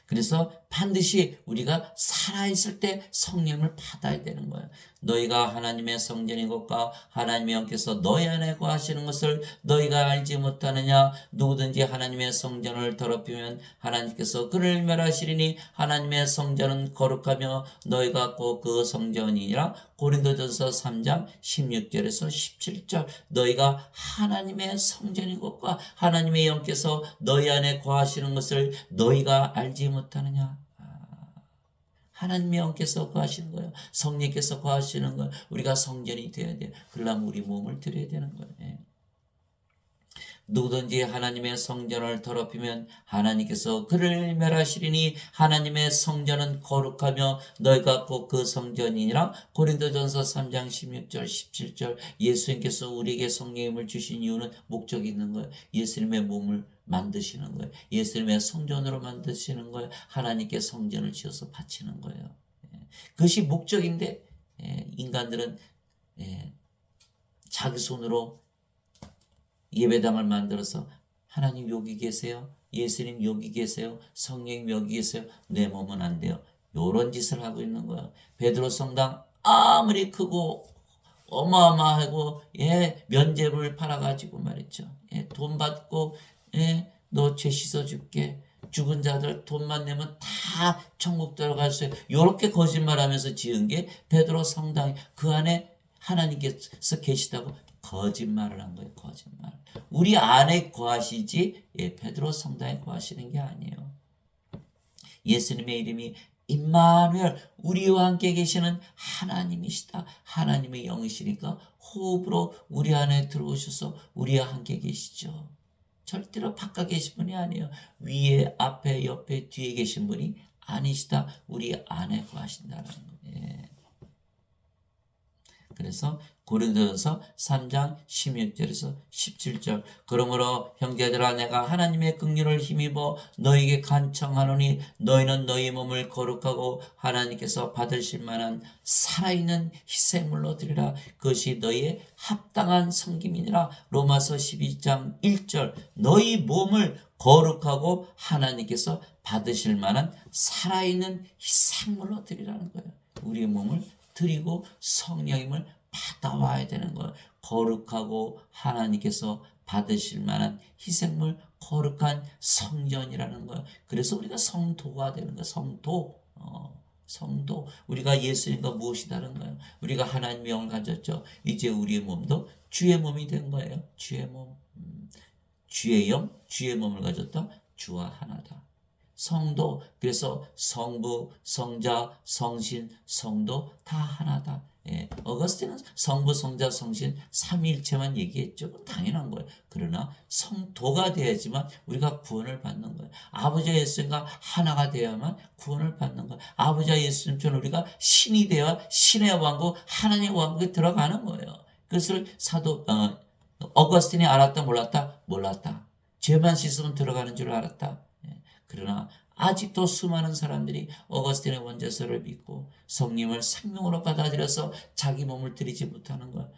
그래서 반드시 우리가 살아있을 때 성령을 받아야 되는 거예요. 너희가 하나님의 성전인 것과 하나님의 영께서 너희 안에 거하시는 것을 너희가 알지 못하느냐. 누구든지 하나님의 성전을 더럽히면 하나님께서 그를 멸하시리니 하나님의 성전은 거룩하며 너희가 꼭 그 성전이니라. 고린도전서 3장 16절에서 17절. 너희가 하나님의 성전인 것과 하나님의 영께서 너희 안에 거하시는 것을 너희가 알지 못하느냐. 하나님의 영께서 거하시는 거예요. 성령께서 거하시는 거예요. 우리가 성전이 되어야 돼요. 그러려면 우리 몸을 드려야 되는 거예요. 누구든지 하나님의 성전을 더럽히면 하나님께서 그를 멸하시리니 하나님의 성전은 거룩하며 너희가 꼭 그 성전이니라. 고린도전서 3장 16절 17절. 예수님께서 우리에게 성령님을 주신 이유는 목적이 있는 거예요. 예수님의 몸을 만드시는 거예요. 예수님의 성전으로 만드시는 거예요. 하나님께 성전을 지어서 바치는 거예요. 그것이 목적인데 인간들은 자기 손으로 예배당을 만들어서 하나님 여기 계세요. 예수님 여기 계세요. 성령님 여기 계세요. 내 몸은 안 돼요. 요런 짓을 하고 있는 거예요. 베드로 성당 아무리 크고 어마어마하고 면죄부를 팔아가지고 말이죠. 돈 받고 너 죄 씻어줄게. 죽은 자들 돈만 내면 다 천국 들어갈 수 있어요. 요렇게 거짓말하면서 지은 게 베드로 성당. 그 안에 하나님께서 계시다고 거짓말을 한 거예요. 거짓말. 우리 안에 거하시지 베드로 성당에 거하시는 게 아니에요. 예수님의 이름이 임마누엘, 우리와 함께 계시는 하나님이시다. 하나님의 영이시니까 호흡으로 우리 안에 들어오셔서 우리와 함께 계시죠. 절대로 바깥 계신 분이 아니에요. 위에, 앞에, 옆에, 뒤에 계신 분이 아니시다. 우리 안에 거하신다는 거예요. 그래서 고린도전서 3장 16절에서 17절. 그러므로 형제들아 내가 하나님의 긍휼을 힘입어 너희에게 간청하노니 너희는 너희 몸을 거룩하고 하나님께서 받으실 만한 살아있는 희생물로 드리라. 그것이 너희의 합당한 섬김이니라. 로마서 12장 1절. 너희 몸을 거룩하고 하나님께서 받으실 만한 살아있는 희생물로 드리라는 거예요. 우리의 몸을 드리고 성령님을 받아와야 되는 거예요. 거룩하고 하나님께서 받으실 만한 희생물, 거룩한 성전이라는 거예요. 그래서 우리가 성도가 되는 거예요. 성도. 우리가 예수님과 무엇이 다른 거예요? 우리가 하나님의 영을 가졌죠. 이제 우리의 몸도 주의 몸이 된 거예요. 주의 몸. 주의 영, 주의 몸을 가졌다. 주와 하나다. 성도. 그래서 성부, 성자, 성신, 성도 다 하나다. 어거스틴은 성부, 성자, 성신 삼위일체만 얘기했죠. 그건 당연한 거예요. 그러나 성도가 돼야지만 우리가 구원을 받는 거예요. 아버지와 예수님과 하나가 되어야만 구원을 받는 거예요. 아버지와 예수님처럼 우리가 신이 되어 신의 왕국, 하나님의 왕국에 들어가는 거예요. 그것을 어거스틴이 알았다 몰랐다? 몰랐다. 죄만 씻으면 들어가는 줄 알았다. 그러나 아직도 수많은 사람들이 어거스틴의 원죄서를 믿고 성령을 생명으로 받아들여서 자기 몸을 드리지 못하는 것.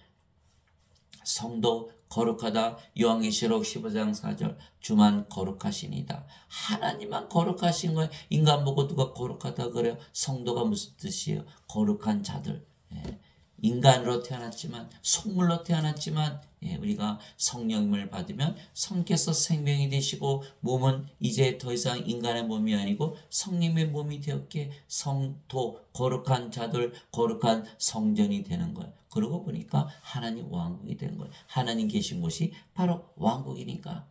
성도 거룩하다. 요한계시록 15장 4절. 주만 거룩하시니다. 하나님만 거룩하신 거예요. 인간 보고 누가 거룩하다 그래요? 성도가 무슨 뜻이에요? 거룩한 자들. 인간으로 태어났지만, 속물로 태어났지만, 우리가 성령님을 받으면 성께서 생명이 되시고 몸은 이제 더 이상 인간의 몸이 아니고 성령의 몸이 되었기에 성도, 거룩한 자들, 거룩한 성전이 되는 거예요. 그러고 보니까 하나님 왕국이 되는 거예요. 하나님 계신 곳이 바로 왕국이니까.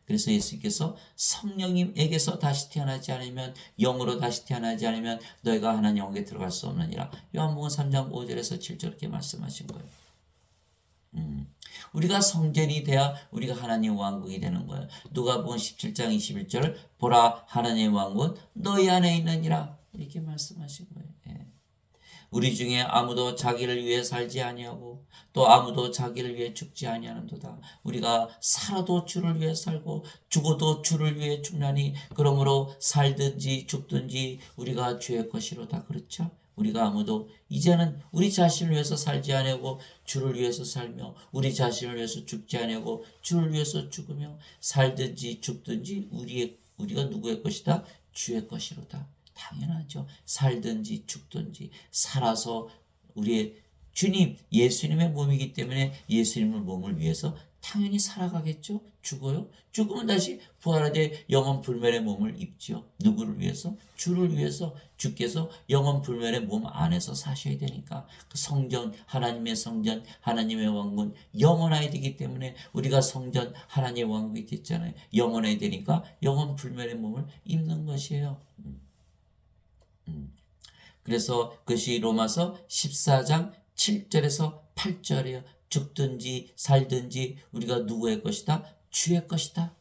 그래서 예수님께서 성령님에게서 다시 태어나지 않으면, 영으로 다시 태어나지 않으면 너희가 하나님 왕국에 들어갈 수 없느니라. 요한복음 3장 5절에서 7절 이렇게 말씀하신 거예요. 우리가 성전이 돼야 우리가 하나님 왕국이 되는 거예요. 누가복음 17장 21절. 보라 하나님의 왕국은 너희 안에 있느니라. 이렇게 말씀하신 거예요. 우리 중에 아무도 자기를 위해 살지 아니하고 또 아무도 자기를 위해 죽지 아니하는도다. 우리가 살아도 주를 위해 살고 죽어도 주를 위해 죽나니 그러므로 살든지 죽든지 우리가 주의 것이로다. 그렇죠? 우리가 아무도 이제는 우리 자신을 위해서 살지 아니하고 주를 위해서 살며 우리 자신을 위해서 죽지 아니하고 주를 위해서 죽으며 살든지 죽든지 우리가 누구의 것이다? 주의 것이로다. 당연하죠. 살든지 죽든지 살아서 우리의 주님 예수님의 몸이기 때문에 예수님의 몸을 위해서 당연히 살아가겠죠. 죽어요. 죽으면 다시 부활하되 영원 불멸의 몸을 입죠. 누구를 위해서? 주를 위해서. 주께서 영원 불멸의 몸 안에서 사셔야 되니까 그 성전, 하나님의 성전, 하나님의 왕국 영원해야 되기 때문에 우리가 성전, 하나님의 왕국이 됐잖아요. 영원해야 되니까 영원 불멸의 몸을 입는 것이에요. 그래서 그것이 로마서 14장 7절에서 8절이에요. 죽든지 살든지 우리가 누구의 것이다? 주의 것이다.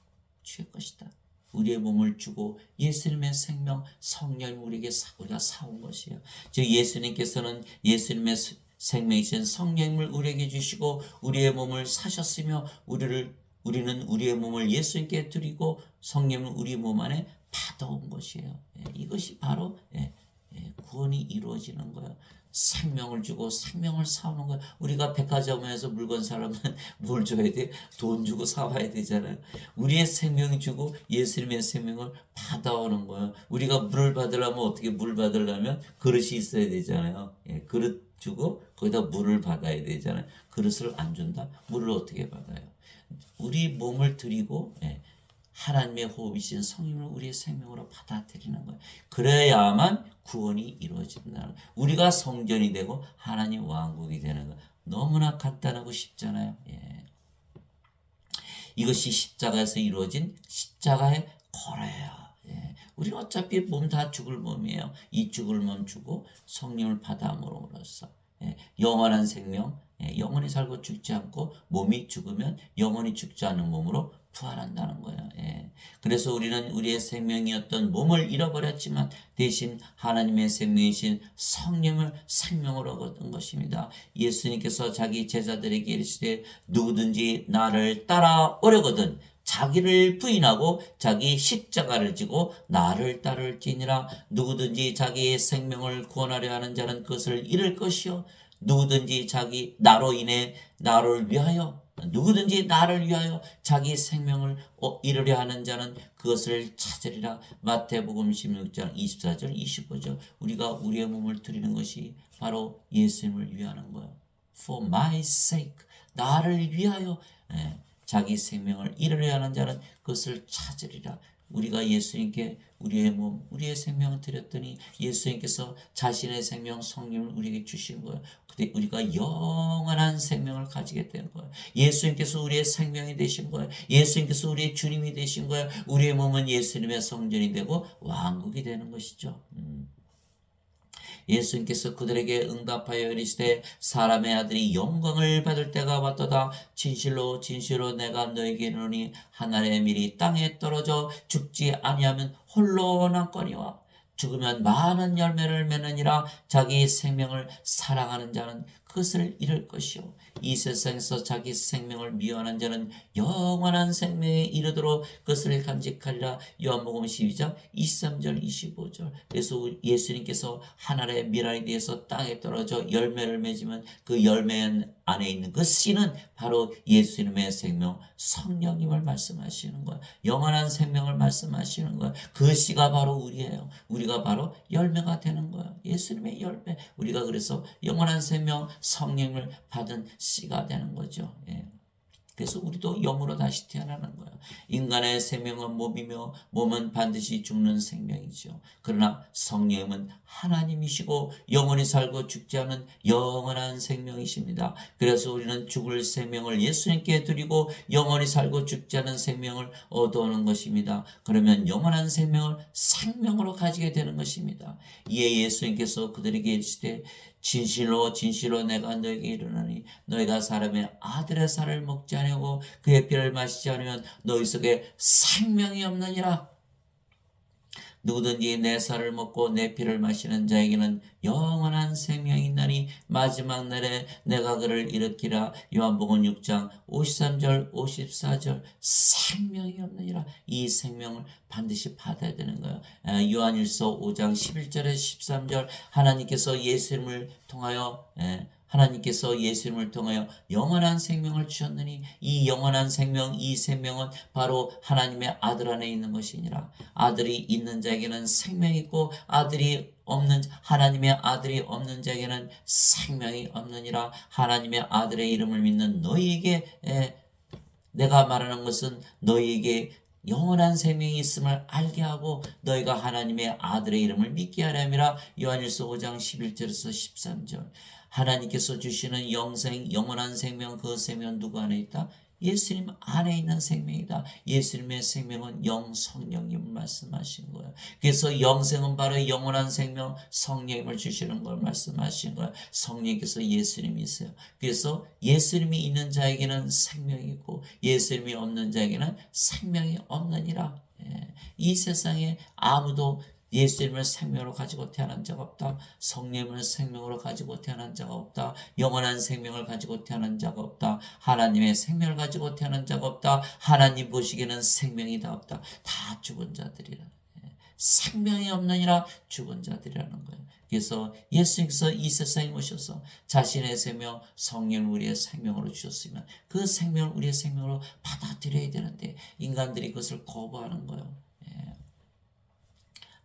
주의 것이다. 우리의 몸을 주고 예수님의 생명 성령 우리에게 우리가 사온 것이에요. 즉 예수님께서는 예수님의 생명이신 성령을 우리에게 주시고 우리의 몸을 사셨으며 우리는 우리의 몸을 예수님께 드리고 성령을 우리 몸 안에 받아온 것이에요. 이것이 바로 구원이 이루어지는 거예요. 생명을 주고 생명을 사오는 거예요. 우리가 백화점에서 물건 사려면 뭘 줘야 돼? 돈 주고 사와야 되잖아요. 우리의 생명을 주고 예수님의 생명을 받아오는 거예요. 우리가 물을 받으려면 어떻게 물 받으려면 그릇이 있어야 되잖아요. 그릇 주고 거기다 물을 받아야 되잖아요. 그릇을 안 준다? 물을 어떻게 받아요? 우리 몸을 드리고 하나님의 호흡이신 성령을 우리의 생명으로 받아들이는 거예요. 그래야만 구원이 이루어진다는 거예요. 우리가 성전이 되고 하나님 왕국이 되는 거예요. 너무나 간단하고 쉽잖아요. 이것이 십자가에서 이루어진 십자가의 거래예요. 우리는 어차피 몸 다 죽을 몸이에요. 이 죽을 몸 주고 성령을 받아함으로써 영원한 생명, 영원히 살고 죽지 않고 몸이 죽으면 영원히 죽지 않는 몸으로 부활한다는 거예요. 그래서 우리는 우리의 생명이었던 몸을 잃어버렸지만 대신 하나님의 생명이신 성령을 생명으로 얻은 것입니다. 예수님께서 자기 제자들에게 이르시되 누구든지 나를 따라오려거든 자기를 부인하고 자기 십자가를 지고 나를 따를지니라. 누구든지 자기의 생명을 구원하려 하는 자는 그것을 잃을 것이요 누구든지 나로 인해 나를 위하여 누구든지 나를 위하여 자기 생명을 잃으려 하는 자는 그것을 찾으리라. 마태복음 16장 24절 25절. 우리가 우리의 몸을 드리는 것이 바로 예수님을 위하는 거예요. For my sake, 나를 위하여 자기 생명을 잃으려 하는 자는 그것을 찾으리라. 우리가 예수님께 우리의 몸, 우리의 생명을 드렸더니 예수님께서 자신의 생명 성령을 우리에게 주신 거예요. 근데 우리가 영원한 생명을 가지게 되는 거예요. 예수님께서 우리의 생명이 되신 거예요. 예수님께서 우리의 주님이 되신 거예요. 우리의 몸은 예수님의 성전이 되고 왕국이 되는 것이죠. 예수님께서 그들에게 응답하여 이르시되 사람의 아들이 영광을 받을 때가 왔도다. 진실로 진실로 내가 너에게 이르노니 하늘의 밀이 땅에 떨어져 죽지 아니하면 홀로 남거니와 죽으면 많은 열매를 맺느니라. 자기 생명을 사랑하는 자는 그것을 잃을 것이요 이 세상에서 자기 생명을 미워하는 자는 영원한 생명에 이르도록 그것을 간직하리라. 요한복음 12장 23절 25절. 그래서 예수님께서 하늘의 밀알에 대해서 땅에 떨어져 열매를 맺으면 그 열매 안에 있는 그 씨는 바로 예수님의 생명 성령님을 말씀하시는 거예요. 영원한 생명을 말씀하시는 거예요. 그 씨가 바로 우리예요. 우리가 바로 열매가 되는 거예요. 예수님의 열매. 우리가 그래서 영원한 생명 성령을 받은 씨가 되는 거죠. 그래서 우리도 영으로 다시 태어나는 거예요. 인간의 생명은 몸이며 몸은 반드시 죽는 생명이죠. 그러나 성령은 하나님이시고 영원히 살고 죽지 않은 영원한 생명이십니다. 그래서 우리는 죽을 생명을 예수님께 드리고 영원히 살고 죽지 않은 생명을 얻어오는 것입니다. 그러면 영원한 생명을 생명으로 가지게 되는 것입니다. 이에 예수님께서 그들에게 이르시되 진실로 진실로 내가 너에게 이르노니 너희가 사람의 아들의 살을 먹지 아니하고 그의 피를 마시지 않으면 너희 속에 생명이 없느니라. 누구든지 내 살을 먹고 내 피를 마시는 자에게는 영원한 생명이 있나니 마지막 날에 내가 그를 일으키라. 요한복음 6장 53절 54절 생명이 없느니라. 이 생명을 반드시 받아야 되는 거예요. 요한일서 5장 11절에 13절 하나님께서 예수님을 통하여 하나님께서 예수님을 통하여 영원한 생명을 주셨느니 이 영원한 생명, 이 생명은 바로 하나님의 아들 안에 있는 것이니라. 아들이 있는 자에게는 생명이 있고 하나님의 아들이 없는 자에게는 생명이 없느니라. 하나님의 아들의 이름을 믿는 너희에게 내가 말하는 것은 너희에게 영원한 생명이 있음을 알게 하고 너희가 하나님의 아들의 이름을 믿게 하려 함이라. 요한일서 5장 11절에서 13절 하나님께서 주시는 영원한 생명, 그 생명은 누구 안에 있다? 예수님 안에 있는 생명이다. 예수님의 생명은 성령님을 말씀하신 거예요. 그래서 영생은 바로 영원한 생명, 성령님을 주시는 걸 말씀하신 거예요. 성령께서 예수님이 있어요. 그래서 예수님이 있는 자에게는 생명이 있고 예수님이 없는 자에게는 생명이 없느니라. 이 세상에 아무도 예수님을 생명으로 가지고 태어난 자가 없다. 성령을 생명으로 가지고 태어난 자가 없다. 영원한 생명을 가지고 태어난 자가 없다. 하나님의 생명을 가지고 태어난 자가 없다. 하나님 보시기에는 생명이 다 없다. 다 죽은 자들이라. 생명이 없느니라 죽은 자들이라는 거예요. 그래서 예수님께서 이 세상에 오셔서 자신의 생명, 성령을 우리의 생명으로 주셨으면 그 생명을 우리의 생명으로 받아들여야 되는데 인간들이 그것을 거부하는 거예요.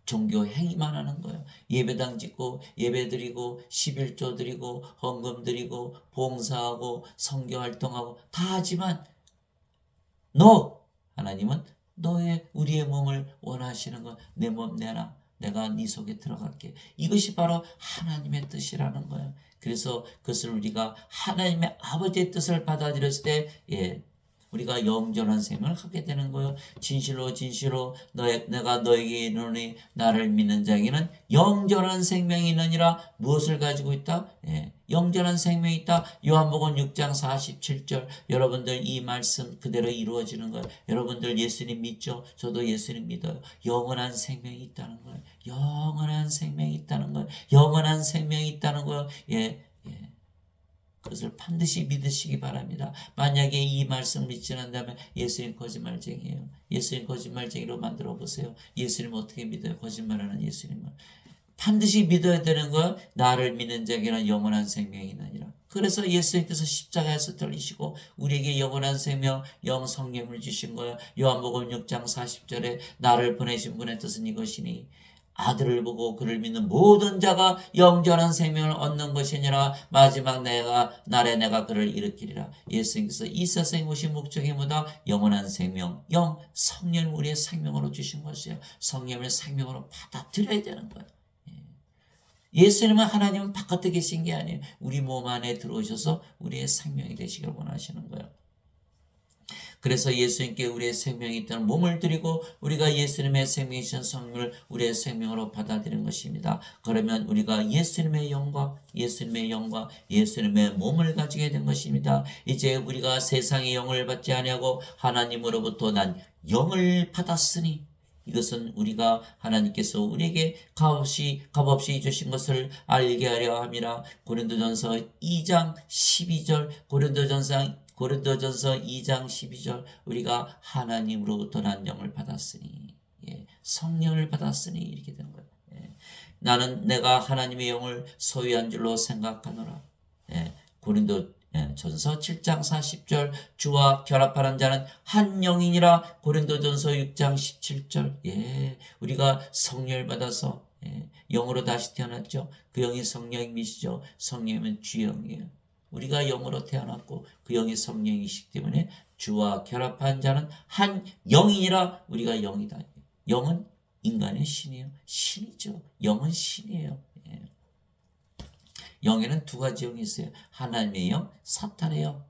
종교 행위만 하는 거예요. 예배당 짓고 예배 드리고 11조 드리고 헌금 드리고 봉사하고 선교 활동하고 다 하지만 하나님은 우리의 몸을 원하시는 거 내 몸 내놔. 내가 네 속에 들어갈게. 이것이 바로 하나님의 뜻이라는 거예요. 그래서 그것을 우리가 하나님의 아버지의 뜻을 받아들였을 때 우리가 영존한 생명을 갖게 되는 거예요. 진실로 내가 너에게 이르노니 나를 믿는 자에게는 영존한 생명이 있느니라. 무엇을 가지고 있다? 영존한 생명이 있다. 요한복음 6장 47절 여러분들 이 말씀 그대로 이루어지는 거예요. 여러분들 예수님 믿죠? 저도 예수님 믿어요. 영원한 생명이 있다는 거예요. 영원한 생명이 있다는 거예요. 영원한 생명이 있다는 거예요. 그것을 반드시 믿으시기 바랍니다. 만약에 이 말씀 믿지 않는다면 예수님 거짓말쟁이에요. 예수님 거짓말쟁이로 만들어 보세요. 예수님 어떻게 믿어요? 거짓말하는 예수님을. 반드시 믿어야 되는 거 나를 믿는 자에게는 영원한 생명이 있느니라. 그래서 예수님께서 십자가에서 들리시고 우리에게 영원한 생명, 성령을 주신 거예요. 요한복음 6장 40절에 나를 보내신 분의 뜻은 이것이니 아들을 보고 그를 믿는 모든 자가 영존한 생명을 얻는 것이니라. 마지막 날에 내가 그를 일으키리라. 예수님께서 이 세상에 오신 목적이 뭐다? 영원한 생명, 성령을 우리의 생명으로 주신 것이에요. 성령을 생명으로 받아들여야 되는 거예요. 예수님은 하나님은 바깥에 계신 게 아니에요. 우리 몸 안에 들어오셔서 우리의 생명이 되시길 원하시는 거예요. 그래서 예수님께 우리의 생명이 있다는 몸을 드리고 우리가 예수님의 생명이신 성령을 우리의 생명으로 받아들이는 것입니다. 그러면 우리가 예수님의 영과 예수님의 몸을 가지게 된 것입니다. 이제 우리가 세상의 영을 받지 아니하고 하나님으로부터 난 영을 받았으니 이것은 우리가 하나님께서 우리에게 값없이 주신 것을 알게 하려 함이라. 고린도전서 2장 12절 고린도전서 2장 12절 우리가 하나님으로부터 난 영을 받았으니 성령을 받았으니 이렇게 된 거예요. 나는 내가 하나님의 영을 소유한 줄로 생각하노라. 고린도전서 7장 40절 주와 결합하는 자는 한 영이니라. 고린도전서 6장 17절 우리가 성령을 받아서 영으로 다시 태어났죠. 그 영이 성령이시죠. 성령이면 주영이에요. 우리가 영으로 태어났고 그 영이 성령이시기 때문에 주와 결합한 자는 한 영이니라. 우리가 영이다. 영은 인간의 신이에요. 신이죠. 영은 신이에요. 영에는 두 가지 영이 있어요. 하나님의 영, 사탄의 영.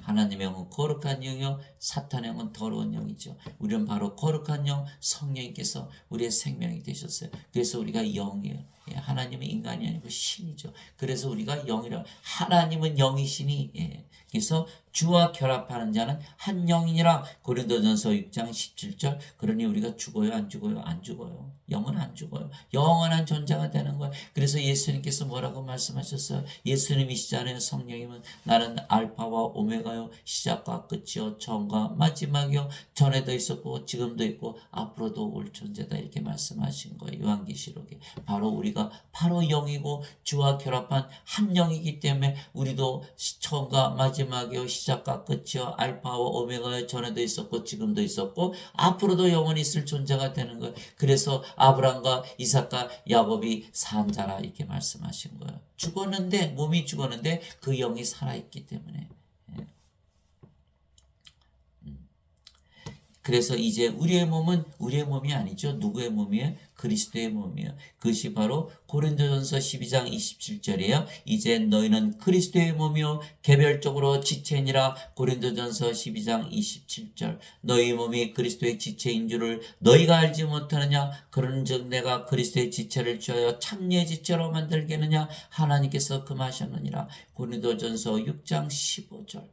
하나님의 영은 거룩한 영이요, 사탄의 영은 더러운 영이죠. 우리는 바로 거룩한 영, 성령님께서 우리의 생명이 되셨어요. 그래서 우리가 영이에요. 하나님은 인간이 아니고 신이죠. 그래서 우리가 영이라. 하나님은 영이시니 그래서 주와 결합하는 자는 한 영이니라. 고린도전서 6장 17절. 그러니 우리가 죽어요, 안 죽어요? 안 죽어요. 영은 안 죽어요. 영원한 존재가 되는 거예요. 그래서 예수님께서 뭐라고 말씀하셨어요? 예수님이시잖아요. 성령님은 나는 알파와 오메가요, 시작과 끝이요, 처음과 마지막이요, 전에도 있었고 지금도 있고 앞으로도 올 존재다, 이렇게 말씀하신 거예요. 요한계시록에. 바로 우리가 바로 영이고 주와 결합한 한 영이기 때문에 우리도 처음과 마지막이요, 시작과 끝이요, 알파와 오메가요, 전에도 있었고 지금도 있었고 앞으로도 영원히 있을 존재가 되는 거예요. 그래서 아브람과 이삭과 야곱이 산 자라, 이렇게 말씀하신 거예요. 죽었는데, 몸이 죽었는데 그 영이 살아있기 때문에. 그래서 이제 우리의 몸은 우리의 몸이 아니죠. 누구의 몸이에요? 그리스도의 몸이에요. 그것이 바로 고린도전서 12장 27절이에요. 이제 너희는 그리스도의 몸이요 개별적으로 지체니라. 고린도전서 12장 27절. 너희 몸이 그리스도의 지체인 줄을 너희가 알지 못하느냐? 그런즉 내가 그리스도의 지체를 취하여 참녀의 지체로 만들겠느냐? 하나님께서 금하셨느니라. 고린도전서 6장 15절.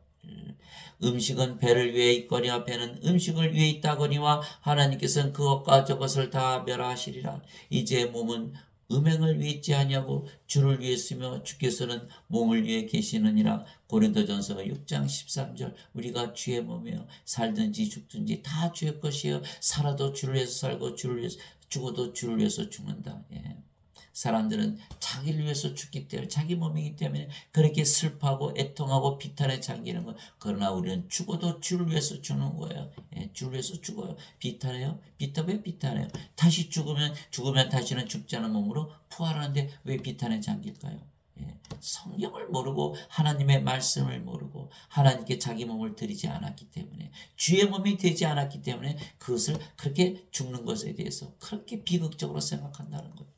음식은 배를 위해 있거니와 배는 음식을 위해 있다거니와 하나님께서는 그것과 저것을 다 멸하시리라. 이제 몸은 음행을 위해 있지 아니하고 주를 위해 쓰며 주께서는 몸을 위해 계시느니라. 고린도전서 6장 13절. 우리가 주의 몸이에요. 살든지 죽든지 다 주의 것이에요. 살아도 주를 위해서 살고 주를 위해서 죽어도 주를 위해서 죽는다. 예. 사람들은 자기를 위해서 죽기 때문에, 자기 몸이기 때문에 그렇게 슬퍼하고 애통하고 비탄에 잠기는 거예요. 그러나 우리는 죽어도 주를 위해서 죽는 거예요. 예, 주를 위해서 죽어요. 비탄해요? 왜 비탄해요? 다시 죽으면 다시는 죽지 않은 몸으로 부활하는데 왜 비탄에 잠길까요? 예, 성경을 모르고 하나님의 말씀을 모르고 하나님께 자기 몸을 드리지 않았기 때문에, 주의 몸이 되지 않았기 때문에 그것을 그렇게 죽는 것에 대해서 그렇게 비극적으로 생각한다는 거예요.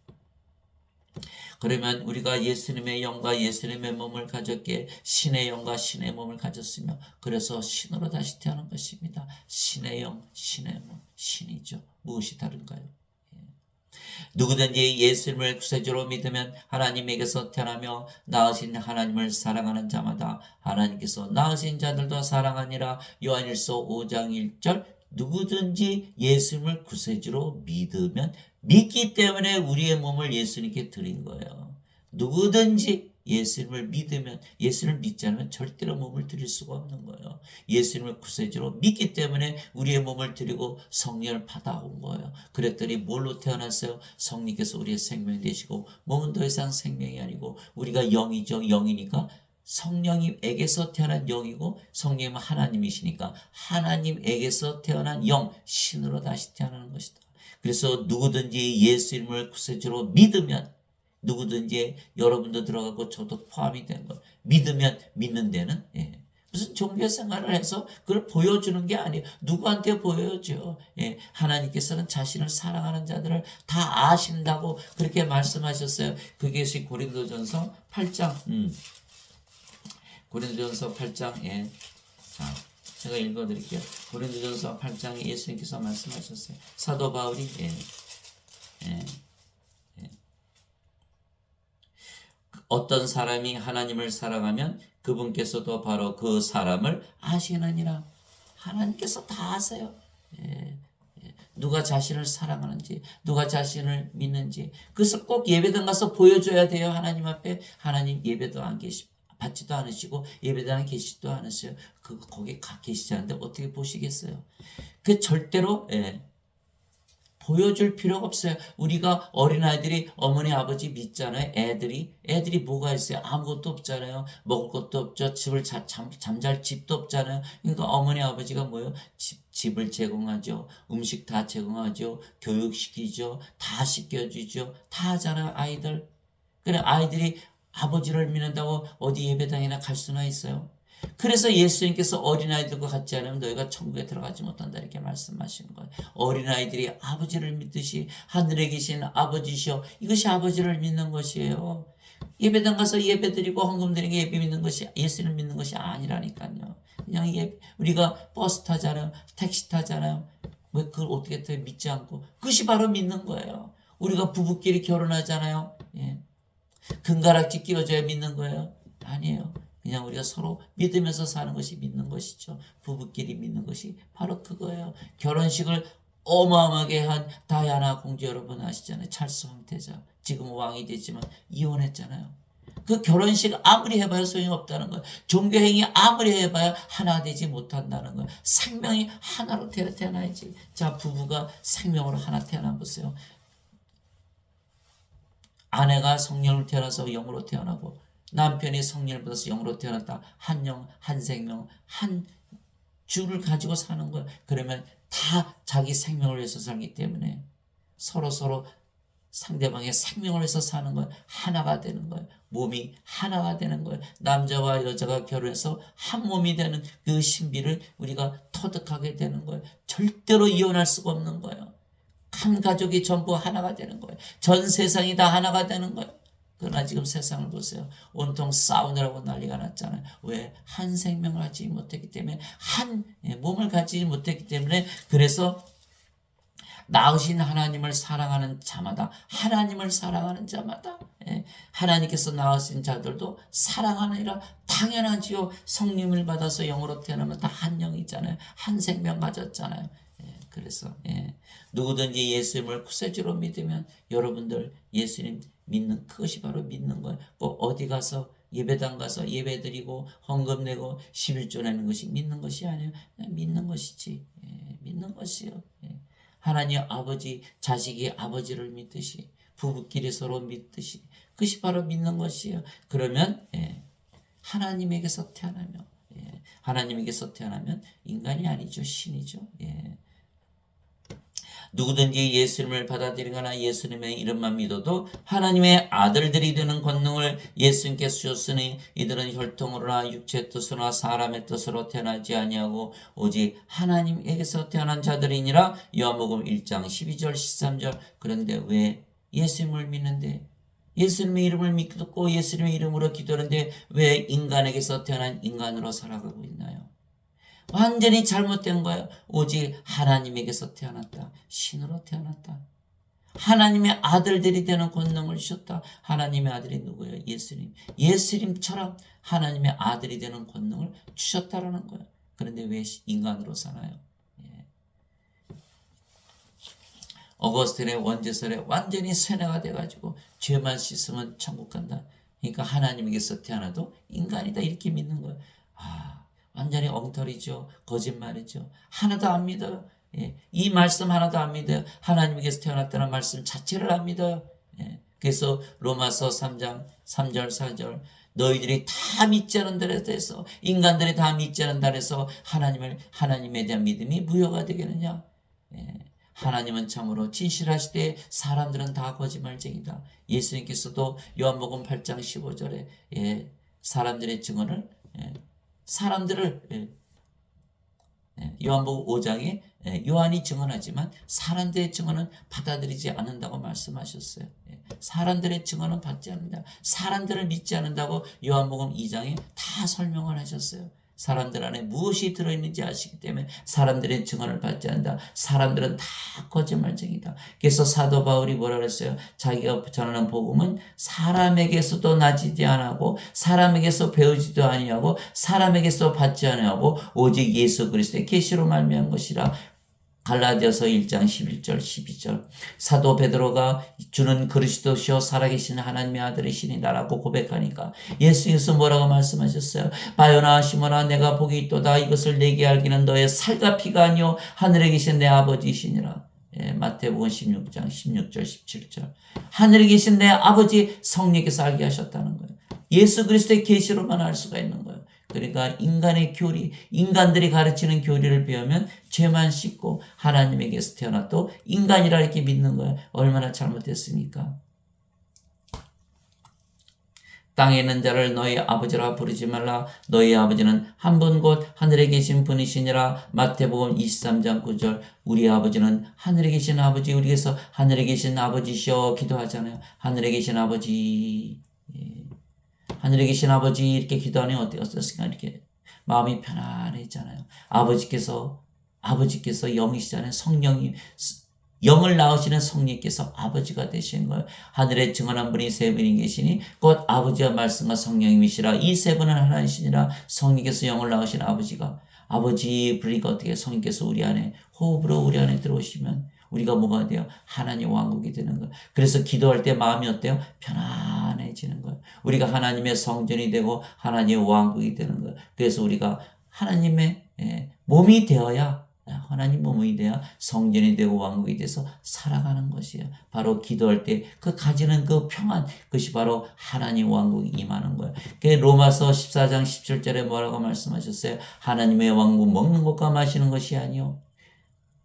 그러면 우리가 예수님의 영과 예수님의 몸을 가졌기에 신의 영과 신의 몸을 가졌으며, 그래서 신으로 다시 태어난 것입니다. 신의 영, 신의 몸, 신이죠. 무엇이 다른가요? 누구든지 예수님을 구세주로 믿으면 하나님에게서 태어나며 낳으신 하나님을 사랑하는 자마다 하나님께서 낳으신 자들도 사랑하니라. 요한일서 5장 1절. 누구든지 예수님을 구세주로 믿으면, 믿기 때문에 우리의 몸을 예수님께 드린 거예요. 누구든지 예수님을 믿으면, 예수님을 믿지 않으면 절대로 몸을 드릴 수가 없는 거예요. 예수님을 구세주로 믿기 때문에 우리의 몸을 드리고 성령을 받아온 거예요. 그랬더니 뭘로 태어났어요? 성령께서 우리의 생명이 되시고, 몸은 더 이상 생명이 아니고 우리가 영이죠. 영이니까 성령님에게서 태어난 영이고, 성령님은 하나님이시니까 하나님에게서 태어난 영, 신으로 다시 태어나는 것이다. 그래서 누구든지 예수님을 구세주로 믿으면, 누구든지 여러분도 들어가고 저도 포함이 된 것, 믿으면, 믿는 데는 무슨 종교 생활을 해서 그걸 보여주는 게 아니에요. 누구한테 보여줘? 하나님께서는 자신을 사랑하는 자들을 다 아신다고 그렇게 말씀하셨어요. 그것이 고린도전서 8장. 고린도전서 8장. 자, 제가 읽어드릴게요. 고린도전서 8장에 예수님께서 말씀하셨어요. 사도 바울이 어떤 사람이 하나님을 사랑하면 그분께서도 바로 그 사람을 아시느니라. 하나님께서 다 아세요. 누가 자신을 사랑하는지, 누가 자신을 믿는지, 그것을 꼭 예배당 가서 보여줘야 돼요. 하나님 앞에. 하나님 예배도 안 받지도 않으시고 예배당 안 계시지도 않으세요. 거기 계시지 않는데 어떻게 보시겠어요? 그 절대로 보여줄 필요가 없어요. 우리가 어린아이들이 어머니 아버지 믿잖아요. 애들이 뭐가 있어요? 아무것도 없잖아요. 먹을 것도 없죠. 집을 잠잘 집도 없잖아요. 그러니까 어머니 아버지가 뭐예요? 집을 제공하죠. 음식 다 제공하죠. 교육시키죠. 다 씻겨주죠. 다 하잖아요. 아이들. 그래, 아이들이 아버지를 믿는다고 어디 예배당이나 갈 수나 있어요? 그래서 예수님께서 어린아이들과 같지 않으면 너희가 천국에 들어가지 못한다, 이렇게 말씀하시는 거예요. 어린아이들이 아버지를 믿듯이 하늘에 계신 아버지시여, 이것이 아버지를 믿는 것이에요. 예배당 가서 예배드리고 헌금 드리는 게 예배 믿는 것이, 예수를 믿는 것이 아니라니까요. 그냥 우리가 버스 타잖아요. 택시 타잖아요. 왜 그걸 어떻게 더 믿지 않고, 그것이 바로 믿는 거예요. 우리가 부부끼리 결혼하잖아요. 금가락지 끼워줘야 믿는 거예요? 아니에요. 그냥 우리가 서로 믿으면서 사는 것이 믿는 것이죠. 부부끼리 믿는 것이 바로 그거예요. 결혼식을 어마어마하게 한 다이아나 공주 여러분 아시잖아요. 찰스 황태자. 지금 왕이 됐지만 이혼했잖아요. 그 결혼식 아무리 해봐야 소용없다는 거예요. 종교행위 아무리 해봐야 하나 되지 못한다는 거예요. 생명이 하나로 태어나야지. 자, 부부가 생명으로 하나 태어나 보세요. 아내가 성령으로 태어나서 영으로 태어나고 남편이 성령을 받아서 영으로 태어났다. 한 영, 한 생명, 한 주를 가지고 사는 거예요. 그러면 다 자기 생명을 위해서 살기 때문에 서로 상대방의 생명을 위해서 사는 거예요. 하나가 되는 거예요. 몸이 하나가 되는 거예요. 남자와 여자가 결혼해서 한 몸이 되는 그 신비를 우리가 터득하게 되는 거예요. 절대로 이혼할 수가 없는 거예요. 한 가족이 전부 하나가 되는 거예요. 전 세상이 다 하나가 되는 거예요. 그러나 지금 세상을 보세요. 온통 싸우느라고 난리가 났잖아요. 왜? 한 생명을 가지지 못했기 때문에, 한 몸을 가지지 못했기 때문에, 그래서 낳으신 하나님을 사랑하는 자마다, 하나님을 사랑하는 자마다, 하나님께서 낳으신 자들도 사랑하느니라. 당연하지요. 성령을 받아서 영으로 태어나면 다 한 영이잖아요. 한 생명 가졌잖아요. 그래서 누구든지 예수님을 구세주로 믿으면 여러분들 예수님 믿는, 그것이 바로 믿는 거예요. 꼭 어디 가서 예배당 가서 예배드리고 헌금 내고 11조 내는 것이 믿는 것이 아니에요. 그냥 믿는 것이지. 믿는 것이요. 하나님 아버지, 자식이 아버지를 믿듯이, 부부끼리 서로 믿듯이, 그것이 바로 믿는 것이에요. 그러면 하나님에게서 태어나면, 하나님에게서 태어나면 인간이 아니죠. 신이죠. 누구든지 예수님을 받아들이거나 예수님의 이름만 믿어도 하나님의 아들들이 되는 권능을 예수님께 주셨으니 이들은 혈통으로나 육체의 뜻으로나 사람의 뜻으로 태어나지 아니하고 오직 하나님에게서 태어난 자들이니라. 요한복음 1장 12절 13절. 그런데 왜 예수님을 믿는데, 예수님의 이름을 믿고 예수님의 이름으로 기도하는데 왜 인간에게서 태어난 인간으로 살아가고 있나요? 완전히 잘못된 거예요. 오직 하나님에게서 태어났다. 신으로 태어났다. 하나님의 아들들이 되는 권능을 주셨다. 하나님의 아들이 누구예요? 예수님. 예수님처럼 하나님의 아들이 되는 권능을 주셨다라는 거예요. 그런데 왜 인간으로 사나요? 어거스틴의 원제설에 완전히 세뇌가 돼가지고 죄만 씻으면 천국 간다. 그러니까 하나님에게서 태어나도 인간이다 이렇게 믿는 거예요. 완전히 엉터리죠. 거짓말이죠. 하나도 안 믿어요. 이 말씀 하나도 안 믿어요. 하나님에게서 태어났다는 말씀 자체를 안 믿어요. 그래서 로마서 3장 3절 4절 너희들이 다 믿지 않은 데에 대해서, 인간들이 다 믿지 않은 데에서 하나님에 대한 믿음이 무효가 되겠느냐. 하나님은 참으로 진실하시되 사람들은 다 거짓말쟁이다. 예수님께서도 요한복음 8장 15절에 사람들의 증언을 요한복음 5장에 요한이 증언하지만 사람들의 증언은 받아들이지 않는다고 말씀하셨어요. 사람들의 증언은 받지 않는다. 사람들을 믿지 않는다고 요한복음 2장에 다 설명을 하셨어요. 사람들 안에 무엇이 들어있는지 아시기 때문에 사람들의 증언을 받지 않는다. 사람들은 다 거짓말쟁이다. 그래서 사도 바울이 뭐라 그랬어요? 자기가 전하는 복음은 사람에게서도 나지지 않고 사람에게서 배우지도 아니하고 사람에게서 받지 아니하고 오직 예수 그리스도의 계시로 말미암은 것이라. 갈라디아서 1장 11절 12절. 사도 베드로가 주는 그리스도시요 살아계신 하나님의 아들이시니다라고 고백하니까 예수께서 뭐라고 말씀하셨어요? 바요나 시몬아 내가 복이 있도다. 이것을 내게 알기는 너의 살과 피가 아니요 하늘에 계신 내 아버지이시니라. 마태복음 16장 16절 17절. 하늘에 계신 내 아버지 성령께서 알게 하셨다는 거예요. 예수 그리스도의 계시로만 알 수가 있는 거예요. 그러니까 인간의 교리, 인간들이 가르치는 교리를 배우면 죄만 씻고 하나님에게서 태어났도 인간이라 이렇게 믿는 거예요. 얼마나 잘못됐습니까? 땅에 있는 자를 너희 아버지라 부르지 말라. 너희 아버지는 한 분 곧 하늘에 계신 분이시니라. 마태복음 23장 9절. 우리 아버지는 하늘에 계신 아버지, 우리에게서 하늘에 계신 아버지시여 기도하잖아요. 하늘에 계신 아버지, 하늘에 계신 아버지 이렇게 기도하니 어떻습니까? 이렇게 마음이 편안해지잖아요. 아버지께서 영이시잖아요. 성령이 영을 낳으시는 성령께서 아버지가 되시는 거예요. 하늘에 증언한 분이 세 분이 계시니 곧 아버지와 말씀과 성령님이시라. 이 세 분은 하나이시니라. 성령께서 영을 낳으신 아버지가 아버지 부르니까 어떻게 성령께서 우리 안에 호흡으로 우리 안에 들어오시면 우리가 뭐가 돼요? 하나님 왕국이 되는 거예요. 그래서 기도할 때 마음이 어때요? 편안해지는 거예요. 우리가 하나님의 성전이 되고 하나님의 왕국이 되는 거예요. 그래서 우리가 하나님의 몸이 되어야 하나님 몸이 되어 성전이 되고 왕국이 돼서 살아가는 것이에요. 바로 기도할 때 그 가지는 그 평안, 그것이 바로 하나님 왕국이 임하는 거예요. 로마서 14장 17절에 뭐라고 말씀하셨어요? 하나님의 왕국 먹는 것과 마시는 것이 아니요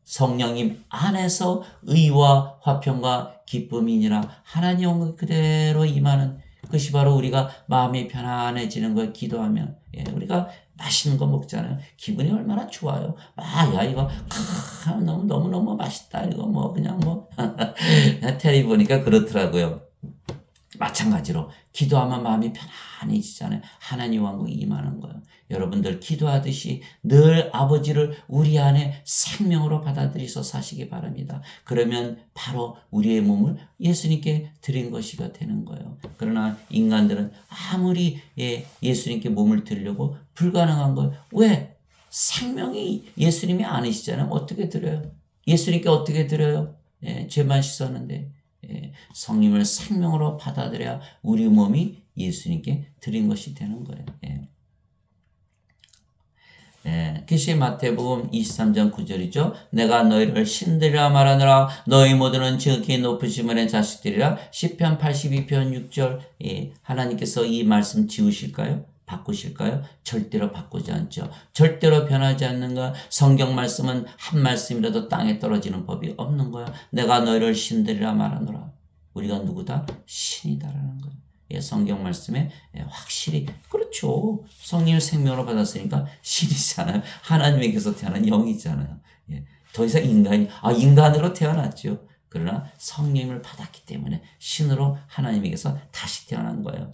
성령님 안에서 의와 화평과 기쁨이니라. 하나님 왕국이 그대로 임하는 그것이 바로 우리가 마음이 편안해지는 걸 기도하면 우리가 맛있는 거 먹잖아요. 기분이 얼마나 좋아요. 야 이거 너무 맛있다. 이거 뭐 그냥 뭐 테레비 보니까 그렇더라고요. 마찬가지로 기도하면 마음이 편안해지잖아요. 하나님 왕국이 임하는 거예요. 여러분들 기도하듯이 늘 아버지를 우리 안에 생명으로 받아들이서 사시기 바랍니다. 그러면 바로 우리의 몸을 예수님께 드린 것이가 되는 거예요. 그러나 인간들은 아무리 예수님께 몸을 드리려고 불가능한 거예요. 왜? 생명이 예수님이 아니시잖아요. 어떻게 드려요? 예수님께 어떻게 드려요? 죄만 씻었는데 성령을 생명으로 받아들여야 우리 몸이 예수님께 드린 것이 되는 거예요. 계시 마태복음 23장 9절이죠. 내가 너희를 신들이라 말하느라 너희 모두는 지극히 높으신 분의 자식들이라. 시편 82편 6절. 하나님께서 이 말씀 지우실까요? 바꾸실까요? 절대로 바꾸지 않죠. 절대로 변하지 않는 거. 성경 말씀은 한 말씀이라도 땅에 떨어지는 법이 없는 거야. 내가 너희를 신들이라 말하노라. 우리가 누구다? 신이다라는 거예요. 성경 말씀에 확실히 그렇죠. 성령을 생명으로 받았으니까 신이잖아요. 하나님에게서 태어난 영이잖아요. 더 이상 인간으로 태어났죠. 그러나 성령을 받았기 때문에 신으로 하나님에게서 다시 태어난 거예요.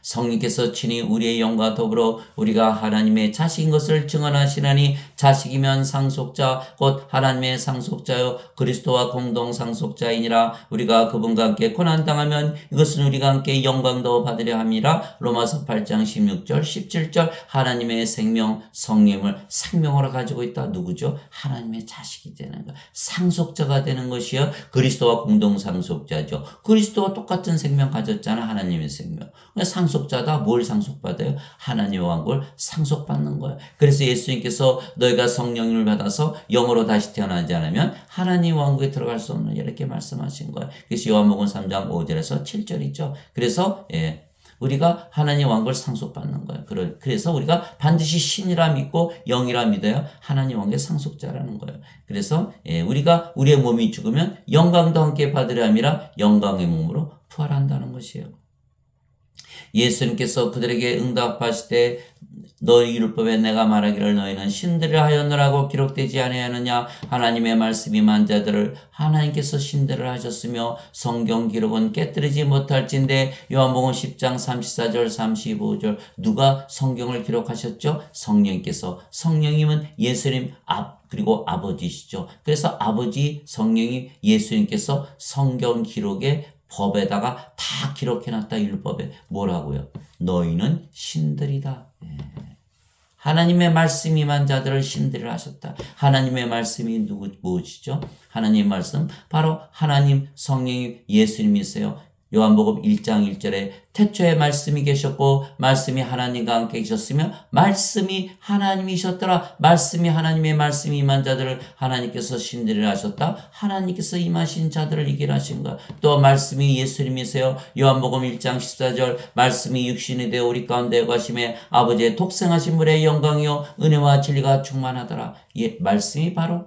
성령께서 친히 우리의 영과 더불어 우리가 하나님의 자식인 것을 증언하시나니 자식이면 상속자 곧 하나님의 상속자요 그리스도와 공동 상속자이니라. 우리가 그분과 함께 고난당하면 이것은 우리가 함께 영광도 받으려 함이라. 로마서 8장 16절 17절. 하나님의 생명 성령을 생명으로 가지고 있다. 누구죠? 하나님의 자식이 되는 것, 상속자가 되는 것이요 그리스도와 공동 상속자죠. 그리스도와 똑같은 생명 가졌잖아. 하나님의 생명. 상속자다. 뭘 상속받아요? 하나님의 왕국을 상속받는 거예요. 그래서 예수님께서 너희가 성령을 받아서 영으로 다시 태어나지 않으면 하나님 왕국에 들어갈 수 없는 이렇게 말씀하신 거예요. 그래서 요한복음 3장 5절에서 7절이죠. 그래서 우리가 하나님 왕국을 상속받는 거예요. 그래서 우리가 반드시 신이라 믿고 영이라 믿어야 하나님 왕국의 상속자라는 거예요. 그래서 우리가 우리의 몸이 죽으면 영광도 함께 받으려 함이라. 영광의 몸으로 부활한다는 것이에요. 예수님께서 그들에게 응답하실 때 너희 율법에 내가 말하기를 너희는 신들을 하였느라고 기록되지 아니하느냐. 하나님의 말씀이 임한 자들을 하나님께서 신들을 하셨으며 성경 기록은 깨뜨리지 못할진대. 요한복음 10장 34절 35절. 누가 성경을 기록하셨죠? 성령께서. 성령님은 예수님 그리고 아버지시죠. 그래서 아버지 성령이 예수님께서 성경 기록에 법에다가 다 기록해놨다. 율법에 뭐라고요? 너희는 신들이다. 하나님의 말씀이 임한 자들을 신들을 하셨다. 하나님의 말씀이 무엇이죠? 하나님의 말씀 바로 하나님 성령이 예수님이세요. 요한복음 1장 1절에 태초에 말씀이 계셨고 말씀이 하나님과 함께 계셨으며 말씀이 하나님이셨더라. 말씀이 하나님의 말씀이 임한 자들을 하나님께서 신들을 하셨다. 하나님께서 임하신 자들을 이기라 하신 것. 또 말씀이 예수님이세요. 요한복음 1장 14절 말씀이 육신이 되어 우리 가운데 거하심에 아버지의 독생하신 분의 영광이요 은혜와 진리가 충만하더라. 말씀이 바로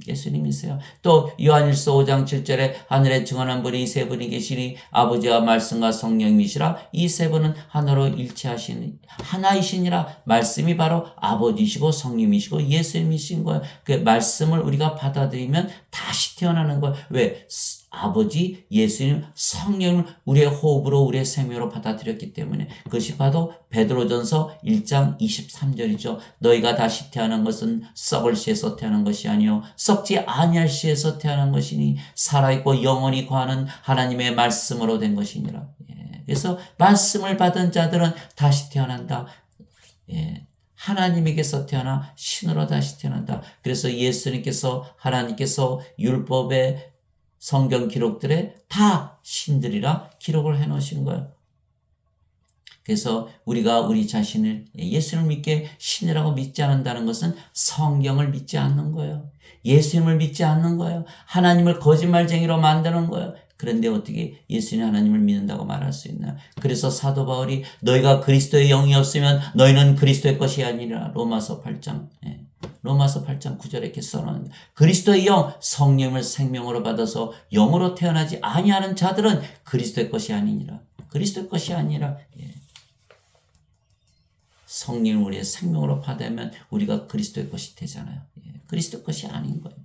예수님이세요. 또 요한일서 5장 7절에 하늘에 증언한 분이 세 분이 계시니 아버지와 말씀과 성령이시라. 이 세 분은 하나로 일치하신 하나이시니라. 말씀이 바로 아버지시고 성령이시고 예수님이신 거예요. 그 말씀을 우리가 받아들이면 다시 태어나는 거예요. 왜? 아버지 예수님 성령을 우리의 호흡으로 우리의 생명으로 받아들였기 때문에 그것이 바로 베드로전서 1장 23절이죠. 너희가 다시 태어난 것은 썩을 씨에서 태어난 것이 아니요 썩지 아니할 씨에서 태어난 것이니 살아있고 영원히 거하는 하나님의 말씀으로 된 것이니라. 그래서 말씀을 받은 자들은 다시 태어난다. 하나님에게서 태어나 신으로 다시 태어난다. 그래서 예수님께서 하나님께서 율법의 성경 기록들에 다 신들이라 기록을 해놓으신 거예요. 그래서 우리가 우리 자신을 예수님을 믿게 신이라고 믿지 않는다는 것은 성경을 믿지 않는 거예요. 예수님을 믿지 않는 거예요. 하나님을 거짓말쟁이로 만드는 거예요. 그런데 어떻게 예수님 하나님을 믿는다고 말할 수 있나? 그래서 사도 바울이 너희가 그리스도의 영이 없으면 너희는 그리스도의 것이 아니라 로마서 8장 9절에 이렇게 써놓은 그리스도의 영 성령을 생명으로 받아서 영으로 태어나지 아니하는 자들은 그리스도의 것이 아니니라. 그리스도의 것이 아니라 성령을 우리의 생명으로 받으면 우리가 그리스도의 것이 되잖아요. 그리스도의 것이 아닌 거예요.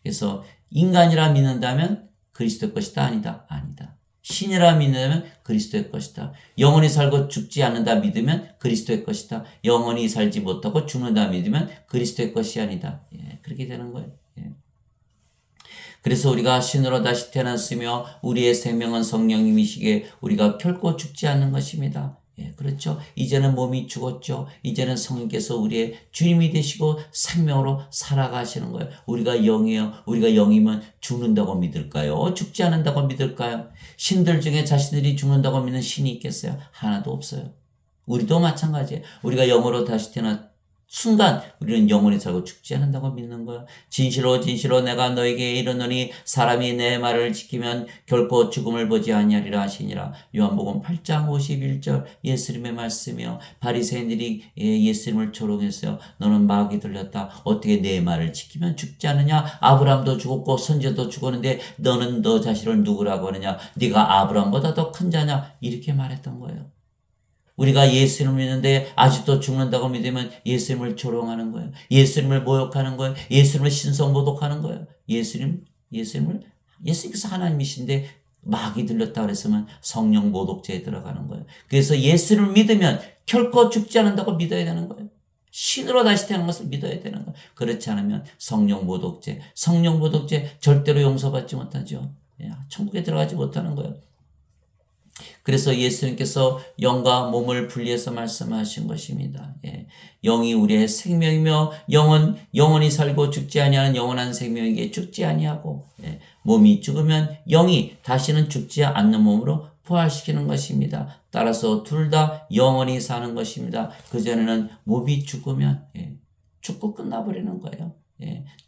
그래서 인간이라 믿는다면 그리스도의 것이다 아니다. 아니다. 신이라 믿으면 그리스도의 것이다. 영원히 살고 죽지 않는다 믿으면 그리스도의 것이다. 영원히 살지 못하고 죽는다 믿으면 그리스도의 것이 아니다. 그렇게 되는 거예요. 그래서 우리가 신으로 다시 태어났으며 우리의 생명은 성령님이시기에 우리가 결코 죽지 않는 것입니다. 그렇죠. 이제는 몸이 죽었죠. 이제는 성령께서 우리의 주님이 되시고 생명으로 살아가시는 거예요. 우리가 영이에요. 우리가 영이면 죽는다고 믿을까요? 죽지 않는다고 믿을까요? 신들 중에 자신들이 죽는다고 믿는 신이 있겠어요? 하나도 없어요. 우리도 마찬가지예요. 우리가 영으로 다시 태어난 순간 우리는 영원히 살고 죽지 않는다고 믿는 거야. 진실로 진실로 내가 너에게 이르노니 사람이 내 말을 지키면 결코 죽음을 보지 아니하리라 하시니라. 요한복음 8장 51절 예수님의 말씀이요. 바리새인들이 예수님을 조롱했어요. 너는 마귀 들렸다. 어떻게 내 말을 지키면 죽지 않느냐? 아브라함도 죽었고 선지자도 죽었는데 너는 너 자신을 누구라고 하느냐? 네가 아브라함보다 더 큰 자냐? 이렇게 말했던 거예요. 우리가 예수님을 믿는데 아직도 죽는다고 믿으면 예수님을 조롱하는 거예요. 예수님을 모욕하는 거예요. 예수님을 신성모독하는 거예요. 예수님께서 하나님이신데 마귀 들렸다 그랬으면 성령 모독죄에 들어가는 거예요. 그래서 예수님을 믿으면 결코 죽지 않는다고 믿어야 되는 거예요. 신으로 다시 태어난 것을 믿어야 되는 거예요. 그렇지 않으면 성령 모독죄 절대로 용서받지 못하죠. 천국에 들어가지 못하는 거예요. 그래서 예수님께서 영과 몸을 분리해서 말씀하신 것입니다. 영이 우리의 생명이며 영은 영원히 살고 죽지 아니하는 영원한 생명이기에 죽지 아니하고 몸이 죽으면 영이 다시는 죽지 않는 몸으로 부활시키는 것입니다. 따라서 둘 다 영원히 사는 것입니다. 그전에는 몸이 죽으면 죽고 끝나버리는 거예요.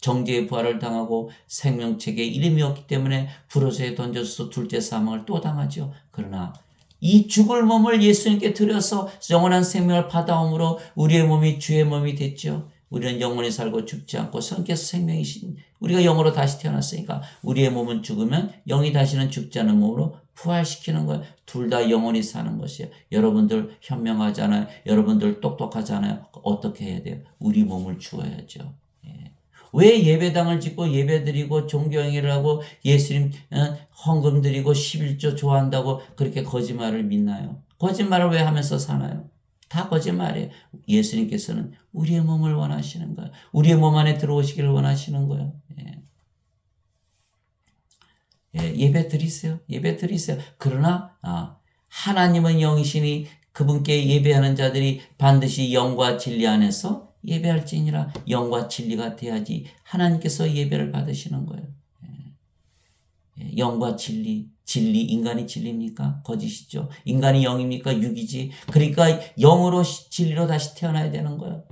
정죄의 부활을 당하고 생명책에 이름이 없기 때문에 불호소에 던져서 둘째 사망을 또 당하죠. 그러나 이 죽을 몸을 예수님께 드려서 영원한 생명을 받아옴으로 우리의 몸이 주의 몸이 됐죠. 우리는 영원히 살고 죽지 않고 성께서 생명이신 우리가 영으로 다시 태어났으니까 우리의 몸은 죽으면 영이 다시는 죽지 않은 몸으로 부활시키는 거예요. 둘 다 영원히 사는 것이에요. 여러분들 현명하잖아요. 여러분들 똑똑하잖아요. 어떻게 해야 돼요? 우리 몸을 주어야죠. 왜 예배당을 짓고 예배드리고 종교행위를 하고 예수님 헌금 드리고 11조 좋아한다고 그렇게 거짓말을 믿나요? 거짓말을 왜 하면서 사나요? 다 거짓말이에요. 예수님께서는 우리의 몸을 원하시는 거예요. 우리의 몸 안에 들어오시기를 원하시는 거예요. 예배 드리세요. 예배 드리세요. 그러나 하나님은 영이시니 그분께 예배하는 자들이 반드시 영과 진리 안에서 예배할지니라. 영과 진리가 돼야지 하나님께서 예배를 받으시는 거예요. 영과 진리, 인간이 진리입니까? 거짓이죠. 인간이 영입니까? 육이지. 그러니까 영으로 진리로 다시 태어나야 되는 거예요.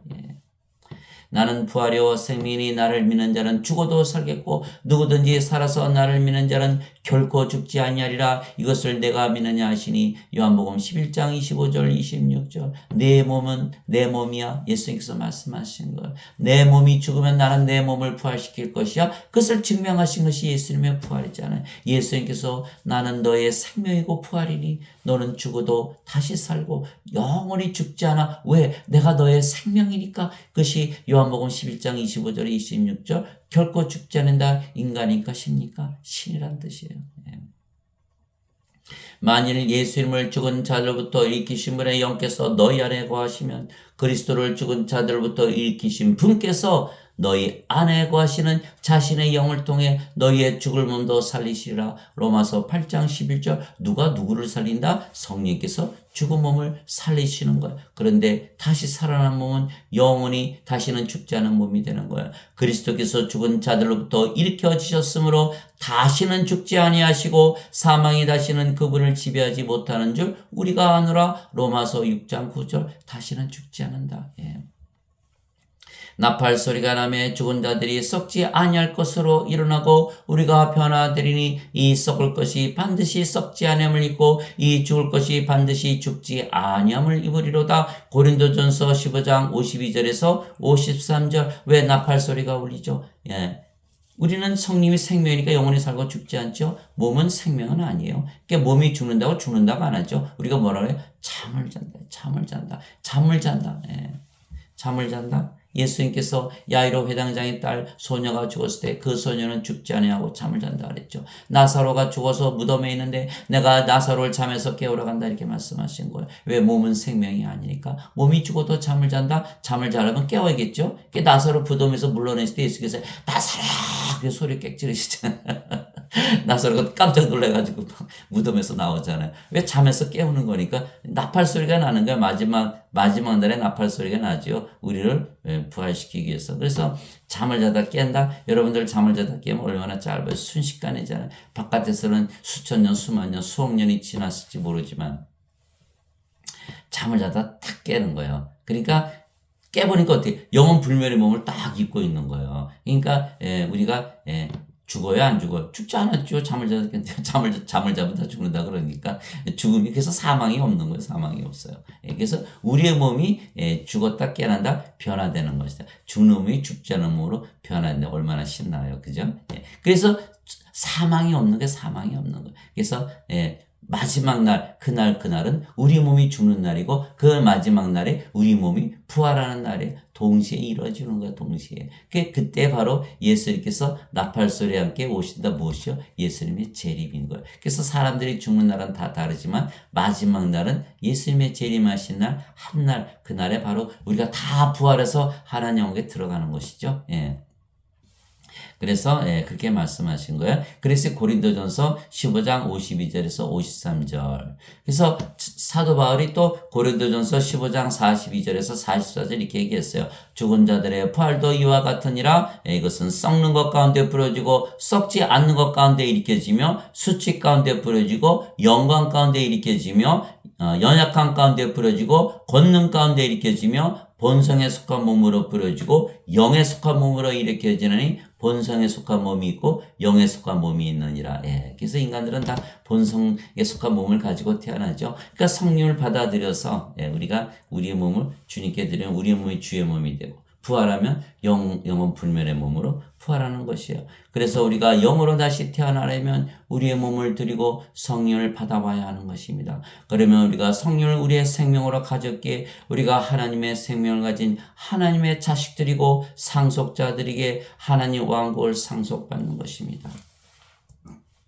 나는 부활이요 생명이니 나를 믿는 자는 죽어도 살겠고 누구든지 살아서 나를 믿는 자는 결코 죽지 아니하리라. 이것을 내가 믿느냐 하시니 요한복음 11장 25절 26절 내 몸은 내 몸이야. 예수님께서 말씀하신 거예요. 내 몸이 죽으면 나는 내 몸을 부활시킬 것이야. 그것을 증명하신 것이 예수님의 부활이잖아요. 예수님께서 나는 너의 생명이고 부활이니 너는 죽어도 다시 살고 영원히 죽지 않아. 왜? 내가 너의 생명이니까. 그것이 요한복음 11장 25절 26절 결코 죽지 않는다. 인간이니까 신입니까? 신이란 뜻이에요. 예. 만일 예수 이름을 죽은 자들로부터 일으키신 분의 영께서 너희 안에 거하시면 그리스도를 죽은 자들로부터 일으키신 분께서 너희 안에 거하시는 자신의 영을 통해 너희의 죽을 몸도 살리시리라. 로마서 8장 11절. 누가 누구를 살린다? 성령께서 죽은 몸을 살리시는 거야. 그런데 다시 살아난 몸은 영원히 다시는 죽지 않은 몸이 되는 거야. 그리스도께서 죽은 자들로부터 일으켜지셨으므로 다시는 죽지 아니하시고 사망이 다시는 그분을 지배하지 못하는 줄 우리가 아노라. 로마서 6장 9절. 다시는 죽지 않는다. 예. 나팔 소리가 나매 죽은 자들이 썩지 아니할 것으로 일어나고 우리가 변화되리니 이 썩을 것이 반드시 썩지 아니함을 입고 이 죽을 것이 반드시 죽지 아니함을 입으리로다. 고린도전서 15장 52절에서 53절. 왜 나팔 소리가 울리죠? 예. 우리는 성령이 생명이니까 영원히 살고 죽지 않죠. 몸은 생명은 아니에요. 그러니까 몸이 죽는다고 안 하죠. 우리가 뭐라고 해요? 잠을 잔다. 잠을 잔다. 예. 잠을 잔다. 예수님께서 야이로 회당장의 딸 소녀가 죽었을 때 그 소녀는 죽지 아니하고 잠을 잔다 그랬죠. 나사로가 죽어서 무덤에 있는데 내가 나사로를 잠에서 깨우러 간다 이렇게 말씀하신 거예요. 왜? 몸은 생명이 아니니까. 몸이 죽어도 잠을 잔다. 잠을 자려면 깨워야겠죠. 나사로 무덤에서 물러냈을 때 예수께서 나사로야 그 소리 객지르시잖아요. 나사로가 깜짝 놀라가지고 무덤에서 나오잖아요. 왜? 잠에서 깨우는 거니까. 나팔 소리가 나는 거야. 마지막 날에 나팔 소리가 나죠. 우리를 부활시키기 위해서. 그래서 잠을 자다 깬다. 여러분들 잠을 자다 깨면 얼마나 짧아요. 순식간이잖아요. 바깥에서는 수천 년, 수만 년, 수억 년이 지났을지 모르지만 잠을 자다 탁 깨는 거예요. 그러니까 깨보니까 어떻게 영혼 불멸의 몸을 딱 입고 있는 거예요. 그러니까 우리가 죽어요, 안 죽어요? 죽지 않았죠. 잠을 자면 다 죽는다 그러니까 죽음이, 그래서 사망이 없는 거예요. 사망이 없어요. 그래서 우리의 몸이 죽었다 깨난다 변화되는 것이다. 죽는 몸이 죽지 않은 몸으로 변화된다. 얼마나 신나요, 그죠? 그래서 사망이 없는 게 사망이 없는 거예요. 그래서 마지막 날, 그날은 우리 몸이 죽는 날이고 그 마지막 날에 우리 몸이 부활하는 날에 동시에 이루어지는 거야, 동시에. 그때 바로 예수님께서 나팔소리와 함께 오신다. 무엇이요? 예수님의 재림인 거예요. 그래서 사람들이 죽는 날은 다 다르지만 마지막 날은 예수님의 재림하신 날, 한 날, 그날에 바로 우리가 다 부활해서 하나님 영역에 들어가는 것이죠. 예. 그래서 그렇게 말씀하신 거예요. 그래서 고린도전서 15장 52절에서 53절. 그래서 사도 바울이 또 고린도전서 15장 42절에서 44절 이렇게 얘기했어요. 죽은 자들의 부활도 이와 같으니라. 이것은 썩는 것 가운데 부러지고 썩지 않는 것 가운데 일으켜지며 수치 가운데 부러지고 영광 가운데 일으켜지며 연약한 가운데 부러지고 권능 가운데 일으켜지며 본성에 속한 몸으로 부러지고 영에 속한 몸으로 일으켜지느니 본성에 속한 몸이 있고 영에 속한 몸이 있느니라. 그래서 인간들은 다 본성에 속한 몸을 가지고 태어나죠. 그러니까 성령을 받아들여서 우리가 우리의 몸을 주님께 드리면 우리의 몸이 주의 몸이 되고 부활하면 영원 불멸의 몸으로 부활하는 것이에요. 그래서 우리가 영으로 다시 태어나려면 우리의 몸을 드리고 성령을 받아와야 하는 것입니다. 그러면 우리가 성령을 우리의 생명으로 가졌기에 우리가 하나님의 생명을 가진 하나님의 자식들이고 상속자들에게 하나님 왕국을 상속받는 것입니다.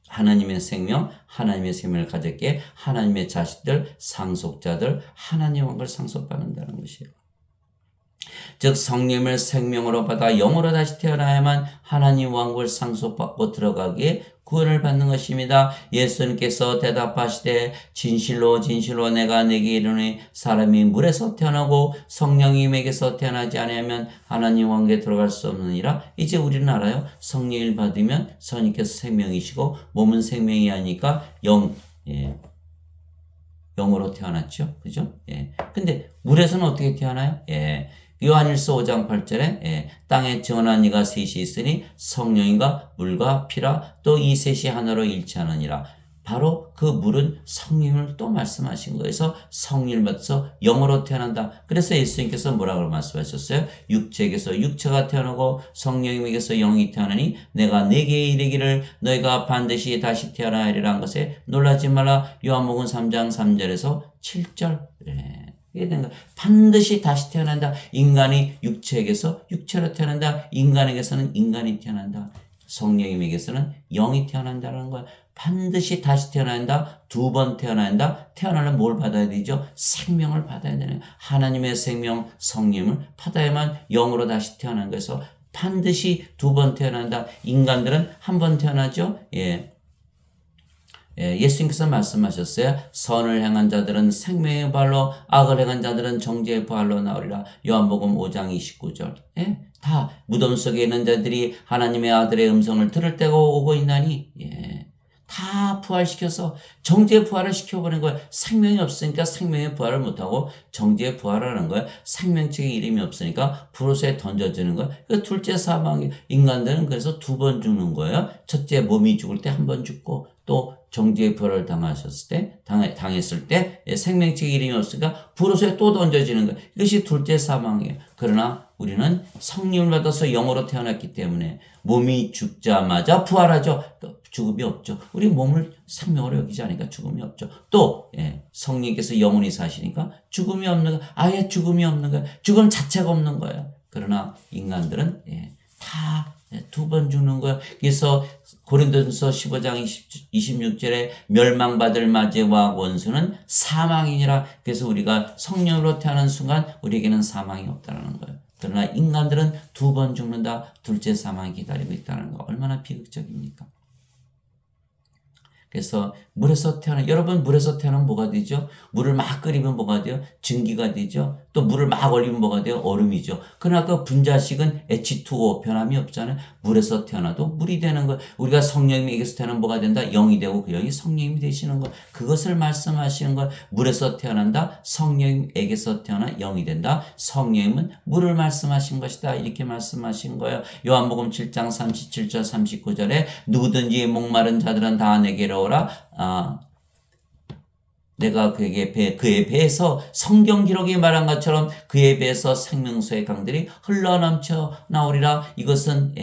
하나님의 생명, 하나님의 생명을 가졌기에 하나님의 자식들, 상속자들, 하나님의 왕국을 상속받는다는 것이에요. 즉 성령을 생명으로 받아 영으로 다시 태어나야만 하나님 왕국을 상속받고 들어가기에 구원을 받는 것입니다. 예수님께서 대답하시되 진실로 진실로 내가 네게 이르노니 사람이 물에서 태어나고 성령님에게서 태어나지 않으면 하나님 왕국에 들어갈 수 없느니라. 이제 우리는 알아요. 성령을 받으면 성령께서 생명이시고 몸은 생명이 아니니까 영으로 태어났죠. 그죠? 근데 물에서는 어떻게 태어나요? 요한일서 5장 8절에 땅에 정한 이가 셋이 있으니 성령인가 물과 피라 또 이 셋이 하나로 일치하느니라. 바로 그 물은 성령을 또 말씀하신 거예요. 그래서 성령을 받아서 영으로 태어난다. 그래서 예수님께서 뭐라고 말씀하셨어요? 육체에게서 육체가 태어나고 성령님에게서 영이 태어나니 내가 네게 이르기를 너희가 반드시 다시 태어나리라 한 것에 놀라지 말라. 요한복음 3장 3절에서 7절. 이게 된 거야. 반드시 다시 태어난다. 인간이 육체에게서 육체로 태어난다. 인간에게서는 인간이 태어난다. 성령님에게서는 영이 태어난다는 거야. 반드시 다시 태어난다. 두 번 태어난다. 태어나면 뭘 받아야 되죠? 생명을 받아야 되는 거야. 하나님의 생명, 성령을 받아야만 영으로 다시 태어난 거에서 반드시 두 번 태어난다. 인간들은 한 번 태어나죠. 예수님께서 말씀하셨어요. 선을 행한 자들은 생명의 부활로, 악을 행한 자들은 정죄의 부활로 나오리라. 요한복음 5장 29절. 다 무덤 속에 있는 자들이 하나님의 아들의 음성을 들을 때가 오고 있나니 다 부활시켜서 정죄의 부활을 시켜버린 거예요. 생명이 없으니까 생명의 부활을 못하고 정죄의 부활하는 거예요. 생명책의 이름이 없으니까 불옷에 던져지는 거예요. 둘째 사망이, 인간들은 그래서 두 번 죽는 거예요. 첫째 몸이 죽을 때 한 번 죽고, 또 정죄의 부활을 당했을 때 생명책의 이름이 없으니까 불옷에 또 던져지는 거예요. 이것이 둘째 사망이에요. 그러나 우리는 성령을 받아서 영으로 태어났기 때문에 몸이 죽자마자 부활하죠. 죽음이 없죠. 우리 몸을 생명으로 여기지 않으니까 죽음이 없죠. 또 성령께서 영원히 사시니까 죽음이 없는 거예요. 아예 죽음이 없는 거예요. 죽음 자체가 없는 거예요. 그러나 인간들은 다 두 번 죽는 거예요. 그래서 고린도전서 15장 26절에 멸망받을 마제와 원수는 사망이니라. 그래서 우리가 성령으로 태어난 순간 우리에게는 사망이 없다는 거예요. 그러나 인간들은 두 번 죽는다. 둘째 사망이 기다리고 있다는 거 얼마나 비극적입니까? 그래서 물에서 여러분 물에서 태어나면 뭐가 되죠? 물을 막 끓이면 뭐가 돼요? 증기가 되죠. 또 물을 막 얼리면 뭐가 돼요? 얼음이죠. 그러나 그 분자식은 H2O 변함이 없잖아요. 물에서 태어나도 물이 되는 거예요. 우리가 성령님에게서 태어나면 뭐가 된다? 영이 되고 그 영이 성령님이 되시는 거예요. 그것을 말씀하시는 거예요. 물에서 태어난다. 성령님에게서 태어나 영이 된다. 성령님은 물을 말씀하신 것이다. 이렇게 말씀하신 거예요. 요한복음 7장 37절 39절에 누구든지 목마른 자들은 다 내게로 오라. 내가 그의 배에서 성경 기록이 말한 것처럼 그의 배에서 생명수의 강들이 흘러넘쳐 나오리라. 이것은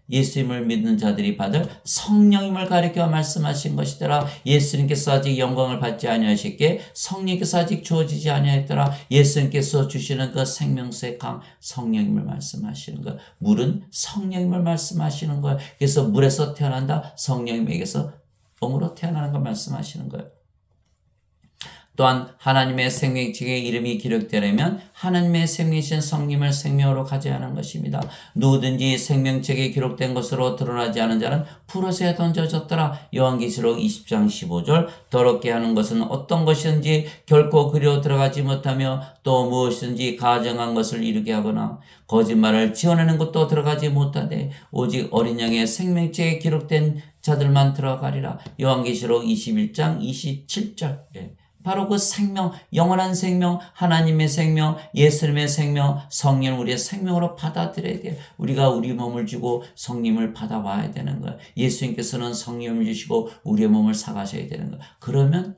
예수님을 믿는 자들이 받을 성령님을 가리켜 말씀하신 것이더라. 예수님께서 아직 영광을 받지 아니하셨기에 성령께서 아직 주어지지 아니하였더라. 예수님께서 주시는 그 생명수의 강 성령님을 말씀하시는 것. 물은 성령님을 말씀하시는 거예요. 그래서 물에서 태어난다. 성령님에게서 영으로 태어나는 걸 말씀하시는 거예요. 또한 하나님의 생명책의 이름이 기록되려면 하나님의 생명이신 성령을 생명으로 가져야 하는 것입니다. 누구든지 생명책에 기록된 것으로 드러나지 않은 자는 불옷에 던져졌더라. 요한계시록 20장 15절. 더럽게 하는 것은 어떤 것이든지 결코 그리로 들어가지 못하며 또 무엇이든지 가정한 것을 이루게 하거나 거짓말을 지어내는 것도 들어가지 못하되 오직 어린 양의 생명책에 기록된 자들만 들어가리라. 요한계시록 21장 27절. 바로 그 생명, 영원한 생명, 하나님의 생명, 예수님의 생명, 성령 우리의 생명으로 받아들여야 돼요. 우리가 우리 몸을 주고 성령을 받아와야 되는 거예요. 예수님께서는 성령을 주시고 우리의 몸을 사가셔야 되는 거예요. 그러면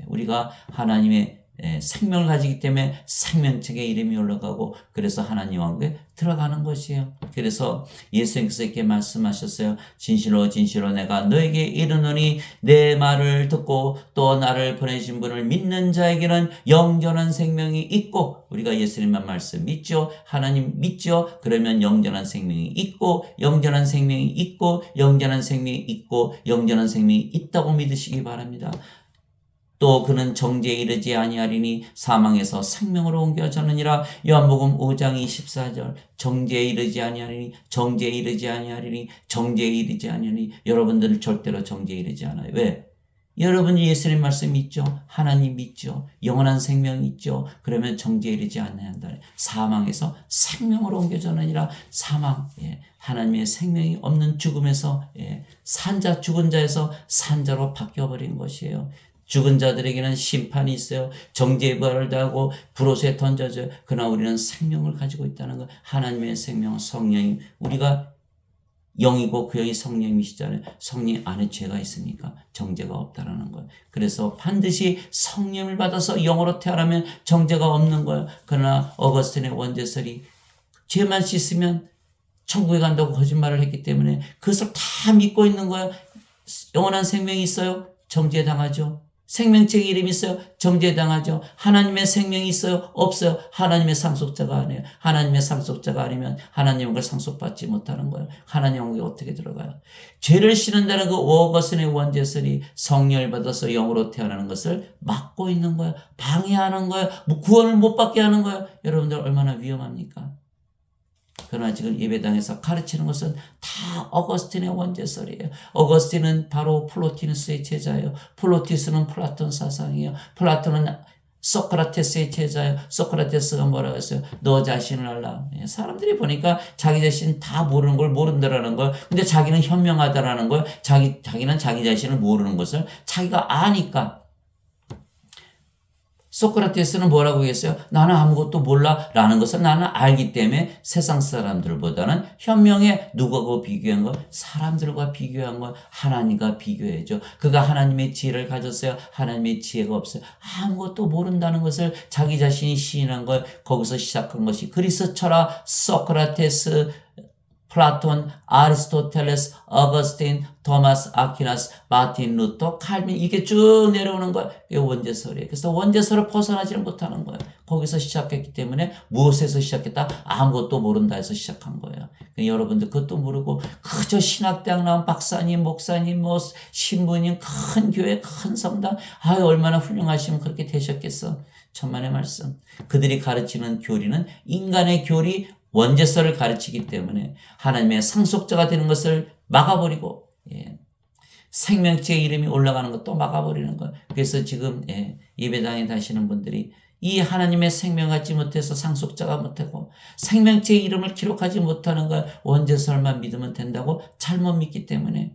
우리가 하나님의 생명을 가지기 때문에 생명책에 이름이 올라가고 그래서 하나님 왕국에 들어가는 것이에요. 그래서 예수님께서 이렇게 말씀하셨어요. 진실로 진실로 내가 너에게 이르노니 내 말을 듣고 또 나를 보내신 분을 믿는 자에게는 영원한 생명이 있고, 우리가 예수님만 말씀 믿죠. 하나님 믿죠. 그러면 영원한 생명이 있고 영원한 생명이 있고 영원한 생명이 있고 영원한 생명이 있다고 믿으시기 바랍니다. 또 그는 정죄에 이르지 아니하리니 사망에서 생명으로 옮겨졌느니라. 요한복음 5장 24절. 정죄에 이르지 아니하리니, 정죄에 이르지 아니하리니, 정죄에 이르지 아니하리니. 여러분들은 절대로 정죄에 이르지 않아요. 왜? 여러분이 예수님 말씀 믿죠? 하나님 믿죠? 영원한 생명 있죠? 그러면 정죄에 이르지 않는다. 사망에서 생명으로 옮겨졌느니라. 사망, 하나님의 생명이 없는 죽음에서 죽은 자에서 산자로 바뀌어버린 것이에요. 죽은 자들에게는 심판이 있어요. 정죄의 부활을 당하고 불옷에 던져져요. 그러나 우리는 생명을 가지고 있다는 것. 하나님의 생명, 성령님. 우리가 영이고 그 영이 성령이시잖아요. 성령 안에 죄가 있으니까 정죄가 없다라는 거예요. 그래서 반드시 성령을 받아서 영으로 태어나면 정죄가 없는 거예요. 그러나 어거스틴의 원죄설이 죄만 씻으면 천국에 간다고 거짓말을 했기 때문에 그것을 다 믿고 있는 거예요. 영원한 생명이 있어요. 정죄 당하죠. 생명체의 이름이 있어요? 정죄당하죠. 하나님의 생명이 있어요? 없어요. 하나님의 상속자가 아니에요. 하나님의 상속자가 아니면 하나님은 그걸 상속받지 못하는 거예요. 하나님은 어떻게 들어가요? 죄를 씻는다는 그 오거슨의 원죄설이 성령을 받아서 영으로 태어나는 것을 막고 있는 거예요. 방해하는 거예요. 구원을 못 받게 하는 거예요. 여러분들 얼마나 위험합니까? 그러나 지금 예배당에서 가르치는 것은 다 어거스틴의 원죄설이에요. 어거스틴은 바로 플로티누스의 제자예요. 플로티누스는 플라톤 사상이에요. 플라톤은 소크라테스의 제자예요. 소크라테스가 뭐라고 했어요? 너 자신을 알라. 사람들이 보니까 자기 자신 다 모르는 걸 모른다라는 걸, 근데 자기는 현명하다라는 걸, 자기는 자기 자신을 모르는 것을 자기가 아니까. 소크라테스는 뭐라고 했어요? 나는 아무것도 몰라 라는 것을 나는 알기 때문에 세상 사람들보다는 현명해. 누구하고 비교한 거? 사람들과 비교한 거. 하나님과 비교해죠. 그가 하나님의 지혜를 가졌어요? 하나님의 지혜가 없어요. 아무것도 모른다는 것을 자기 자신이 시인한 걸, 거기서 시작한 것이 그리스 철학, 소크라테스, 플라톤, 아리스토텔레스, 어거스틴, 토마스 아퀴나스, 마틴 루터, 칼빈, 이게 쭉 내려오는 거예요. 이게 원죄설이에요. 그래서 원죄설을 벗어나지를 못하는 거예요. 거기서 시작했기 때문에 무엇에서 시작했다? 아무것도 모른다 해서 시작한 거예요. 여러분들 그것도 모르고 그저 신학대학 나온 박사님, 목사님, 신부님, 큰 교회, 큰 성당, 얼마나 훌륭하시면 그렇게 되셨겠어. 천만의 말씀. 그들이 가르치는 교리는 인간의 교리, 원죄설을 가르치기 때문에 하나님의 상속자가 되는 것을 막아버리고, 생명체의 이름이 올라가는 것도 막아버리는 거예요. 그래서 지금 예배당에 다시는 분들이 이 하나님의 생명 갖지 못해서 상속자가 못하고 생명체의 이름을 기록하지 못하는 걸 원죄설만 믿으면 된다고 잘못 믿기 때문에,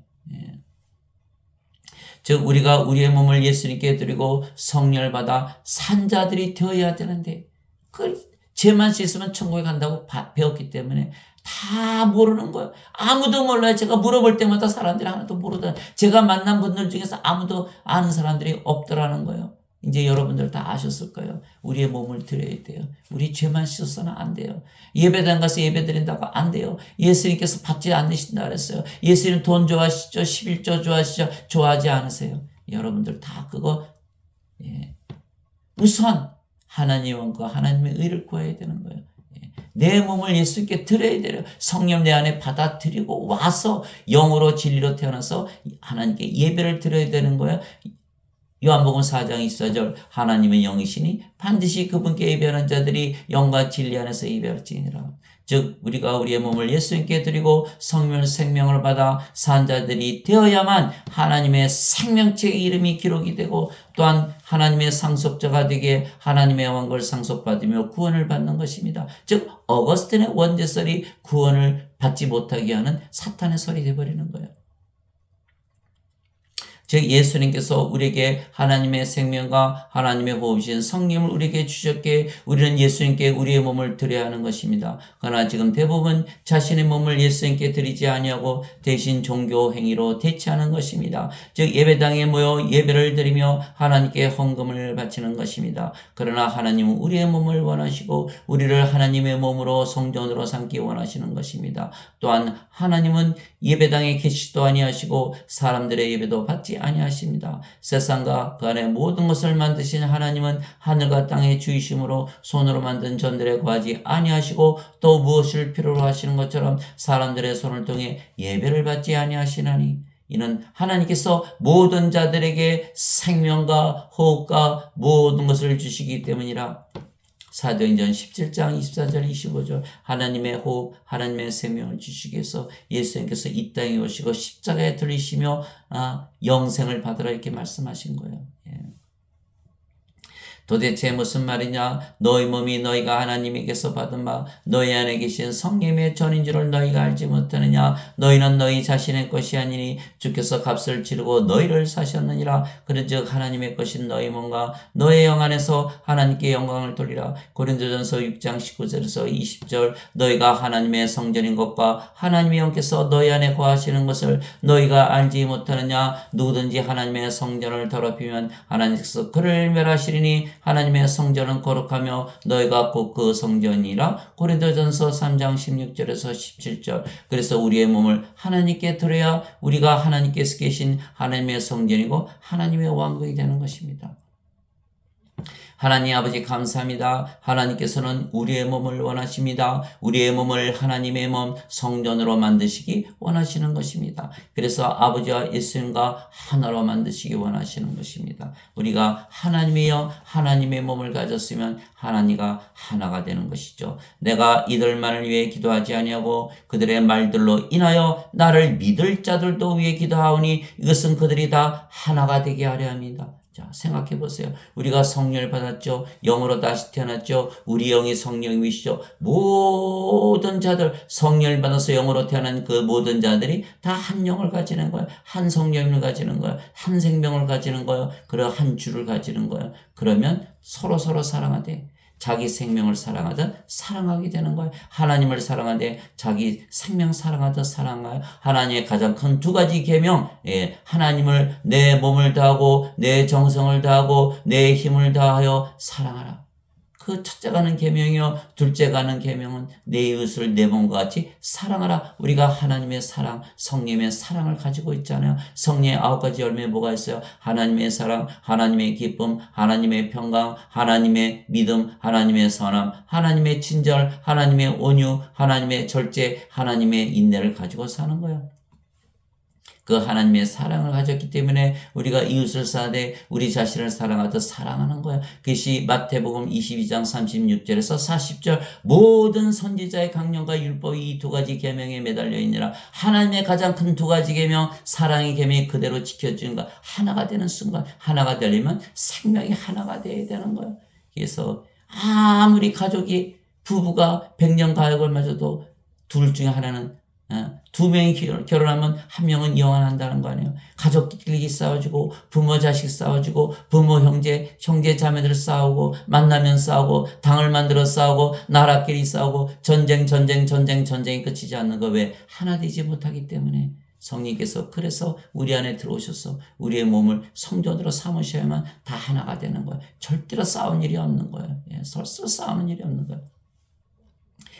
즉 우리가 우리의 몸을 예수님께 드리고 성령을 받아 산자들이 되어야 되는데, 죄만 씻으면 천국에 간다고 배웠기 때문에 다 모르는 거예요. 아무도 몰라요. 제가 물어볼 때마다 사람들이 하나도 모르더라. 제가 만난 분들 중에서 아무도 아는 사람들이 없더라는 거예요. 이제 여러분들 다 아셨을 거예요. 우리의 몸을 드려야 돼요. 우리 죄만 씻어서는 안 돼요. 예배당 가서 예배 드린다고 안 돼요. 예수님께서 받지 않으신다 그랬어요. 예수님 돈 좋아하시죠? 11조 좋아하시죠? 좋아하지 않으세요. 여러분들 다 그거, 우선 하나님의 원과 하나님의 의를 구해야 되는 거예요. 내 몸을 예수님께 드려야 돼요. 성령 내 안에 받아들이고 와서 영으로 진리로 태어나서 하나님께 예배를 드려야 되는 거예요. 요한복음 4장 24절 하나님의 영이시니 반드시 그분께 예배하는 자들이 영과 진리 안에서 예배할지니라. 즉 우리가 우리의 몸을 예수님께 드리고 생명을 받아 산 자들이 되어야만 하나님의 생명체의 이름이 기록이 되고 또한 하나님의 상속자가 되게 하나님의 왕국을 상속받으며 구원을 받는 것입니다. 즉 어거스틴의 원죄설이 구원을 받지 못하게 하는 사탄의 설이 되어버리는 거예요. 즉 예수님께서 우리에게 하나님의 생명과 하나님의 호흡이신 성령을 우리에게 주셨기에 우리는 예수님께 우리의 몸을 드려야 하는 것입니다. 그러나 지금 대부분 자신의 몸을 예수님께 드리지 아니하고 대신 종교 행위로 대체하는 것입니다. 즉 예배당에 모여 예배를 드리며 하나님께 헌금을 바치는 것입니다. 그러나 하나님은 우리의 몸을 원하시고 우리를 하나님의 몸으로 성전으로 삼기 원하시는 것입니다. 또한 하나님은 예배당에 계시지도 아니하시고 사람들의 예배도 받지 아니하십니다. 세상과 그 안에 모든 것을 만드신 하나님은 하늘과 땅의 주이심으로 손으로 만든 전들에 거하지 아니하시고 또 무엇을 필요로 하시는 것처럼 사람들의 손을 통해 예배를 받지 아니하시나니 이는 하나님께서 모든 자들에게 생명과 호흡과 모든 것을 주시기 때문이라. 사도행전 17장 24절 25절 하나님의 호흡 하나님의 생명을 주시기 위해서 예수님께서 이 땅에 오시고 십자가에 들리시며 영생을 받으라 이렇게 말씀하신 거예요. 도대체 무슨 말이냐? 너희 몸이 너희가 하나님에게서 받은 바 너희 안에 계신 성령의 전인 줄을 너희가 알지 못하느냐? 너희는 너희 자신의 것이 아니니 주께서 값을 치르고 너희를 사셨느니라. 그런즉 하나님의 것인 너희 몸과 너의 영 안에서 하나님께 영광을 돌리라. 고린도전서 6장 19절에서 20절 너희가 하나님의 성전인 것과 하나님의 영께서 너희 안에 거하시는 것을 너희가 알지 못하느냐? 누구든지 하나님의 성전을 더럽히면 하나님께서 그를 멸하시리니 하나님의 성전은 거룩하며 너희가 곧 그 성전이라. 고린도전서 3장 16절에서 17절. 그래서 우리의 몸을 하나님께 드려야 우리가 하나님께서 계신 하나님의 성전이고 하나님의 왕국이 되는 것입니다. 하나님 아버지 감사합니다. 하나님께서는 우리의 몸을 원하십니다. 우리의 몸을 하나님의 몸 성전으로 만드시기 원하시는 것입니다. 그래서 아버지와 예수님과 하나로 만드시기 원하시는 것입니다. 우리가 하나님이여 하나님의 몸을 가졌으면 하나님과 하나가 되는 것이죠. 내가 이들만을 위해 기도하지 아니하고 그들의 말들로 인하여 나를 믿을 자들도 위해 기도하오니 이것은 그들이 다 하나가 되게 하려 합니다. 자, 생각해 보세요. 우리가 성령을 받았죠. 영으로 다시 태어났죠. 우리 영이 성령이시죠. 모든 자들 성령을 받아서 영으로 태어난 그 모든 자들이 다 한 영을 가지는 거예요. 한 성령을 가지는 거예요. 한 생명을 가지는 거예요. 그리고 한 주를 가지는 거예요. 그러면 서로 사랑하되 자기 생명을 사랑하듯 사랑하게 되는 거예요. 하나님을 사랑하되 자기 생명 사랑하듯 사랑하여 하나님의 가장 큰 두 가지 계명, 하나님을 내 몸을 다하고 내 정성을 다하고 내 힘을 다하여 사랑하라. 그 첫째가 하는 계명이요, 둘째가 하는 계명은 내 이웃을 내 몸과 같이 사랑하라. 우리가 하나님의 사랑, 성령의 사랑을 가지고 있잖아요. 성령의 9가지 열매 뭐가 있어요? 하나님의 사랑, 하나님의 기쁨, 하나님의 평강, 하나님의 믿음, 하나님의 선함, 하나님의 친절, 하나님의 온유, 하나님의 절제, 하나님의 인내를 가지고 사는 거예요. 그 하나님의 사랑을 가졌기 때문에 우리가 이웃을 사랑하되 우리 자신을 사랑하듯 사랑하는 거예요. 그것이 마태복음 22장 36절에서 40절 모든 선지자의 강령과 율법이 이 두 가지 계명에 매달려 있느라. 하나님의 가장 큰 두 가지 계명, 사랑의 계명이 그대로 지켜주는 것. 하나가 되는 순간, 하나가 되려면 생명이 하나가 되어야 되는 거예요. 그래서 아무리 가족이 부부가 100년 가역을 마셔도 둘 중에 하나는 두 명이 결혼하면 한 명은 영원한다는 거 아니에요. 가족끼리 싸워지고 부모 자식 싸워지고 부모 형제 자매들 싸우고 만나면 싸우고 당을 만들어 싸우고 나라끼리 싸우고 전쟁이 끝이지 않는 거. 왜? 하나 되지 못하기 때문에. 성령께서 그래서 우리 안에 들어오셔서 우리의 몸을 성전으로 삼으셔야만 다 하나가 되는 거예요. 절대로 싸운 일이 없는 거예요. 서로 싸우는 일이 없는 거예요.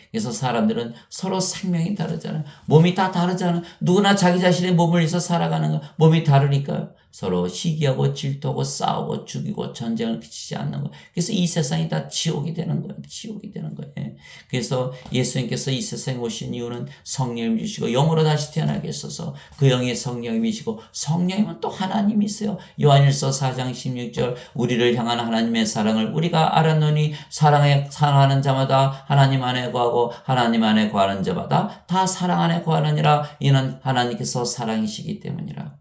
그래서 사람들은 서로 생명이 다르잖아요. 몸이 다 다르잖아요. 누구나 자기 자신의 몸을 위해서 살아가는 거. 몸이 다르니까요. 서로 시기하고 질투하고 싸우고 죽이고 전쟁을 그치지 않는 거. 그래서 이 세상이 다 지옥이 되는 거예요. 지옥이 되는 거예요. 그래서 예수님께서 이 세상에 오신 이유는 성령을 주시고 영으로 다시 태어나게 했어서 그 영이 성령이시고 성령이면 또 하나님이 있어요. 요한일서 4장 16절 우리를 향한 하나님의 사랑을 우리가 알았노니 사랑하는 자마다 하나님 안에 거하고 하나님 안에 거하는 자마다 다 사랑 안에 거하느니라. 이는 하나님께서 사랑이시기 때문이라.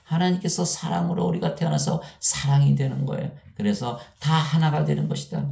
하나님께서 사랑으로 우리가 태어나서 사랑이 되는 거예요. 그래서 다 하나가 되는 것이다.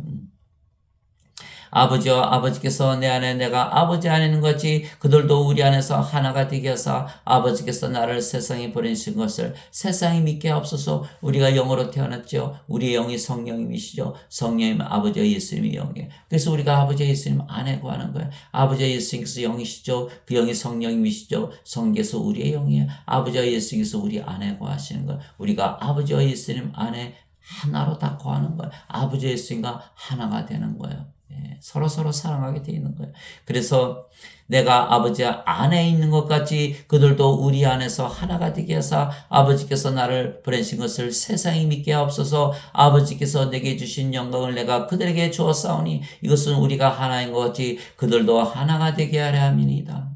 아버지여 아버지께서 내 안에 내가 아버지 안에 있는 것이 그들도 우리 안에서 하나가 되게 하사 아버지께서 나를 세상에 보내신 것을 세상이 믿게 하옵소서. 우리가 영으로 태어났죠. 우리의 영이 성령님이시죠. 성령님 아버지와 예수님의 영이에요. 그래서 우리가 아버지와 예수님 안에 거하는 거예요. 아버지와 예수님께서 영이시죠. 그 영이 성령님이시죠. 성령께서 우리의 영이에요. 아버지와 예수님께서 우리 안에 거하시는 거예요. 우리가 아버지와 예수님 안에 하나로 다 거하는 거예요. 아버지와 예수님과 하나가 되는 거예요. 서로 사랑하게 되어 있는 거예요. 그래서 내가 아버지 안에 있는 것 같이 그들도 우리 안에서 하나가 되게 하사 아버지께서 나를 보내신 것을 세상이 믿게 하옵소서. 아버지께서 내게 주신 영광을 내가 그들에게 주었사오니 이것은 우리가 하나인 것 같이 그들도 하나가 되게 하려 함이니이다.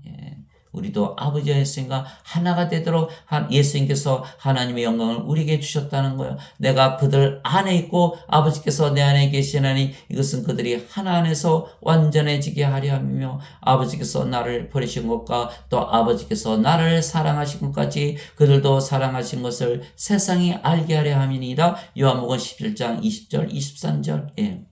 우리도 아버지와 예수님과 하나가 되도록 예수님께서 하나님의 영광을 우리에게 주셨다는 거예요. 내가 그들 안에 있고 아버지께서 내 안에 계시나니 이것은 그들이 하나 안에서 완전해지게 하려 함이며 아버지께서 나를 버리신 것과 또 아버지께서 나를 사랑하신 것까지 그들도 사랑하신 것을 세상이 알게 하려 함이니이다. 요한복음 17장 20절 23절.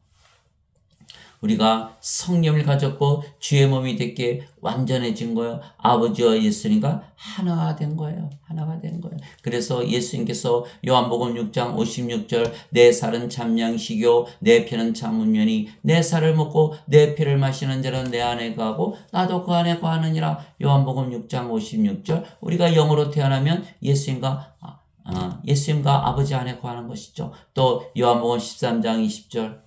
우리가 성령을 가졌고 주의 몸이 됐기에 완전해진 거예요. 아버지와 예수님과 하나가 된 거예요. 하나가 된 거예요. 그래서 예수님께서 요한복음 6장 56절 내 살은 참 양식이요 내 피는 참 운면이 내 살을 먹고 내 피를 마시는 자는 내 안에 거하고 나도 그 안에 거하느니라. 요한복음 6장 56절 우리가 영으로 태어나면 예수님과 예수님과 아버지 안에 거하는 것이죠. 또 요한복음 13장 20절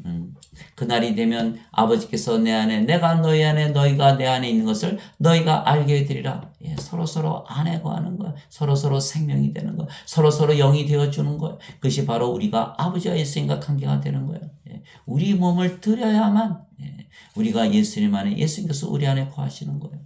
그날이 되면 아버지께서 내 안에 내가 너희 안에 너희가 내 안에 있는 것을 너희가 알게 되리라. 서로서로 안에 거하는 거야. 서로서로 생명이 되는 거야. 서로서로 영이 되어주는 거야. 그것이 바로 우리가 아버지와 예수님과 관계가 되는 거예요. 우리 몸을 드려야만 우리가 예수님 안에 예수님께서 우리 안에 거하시는 거예요.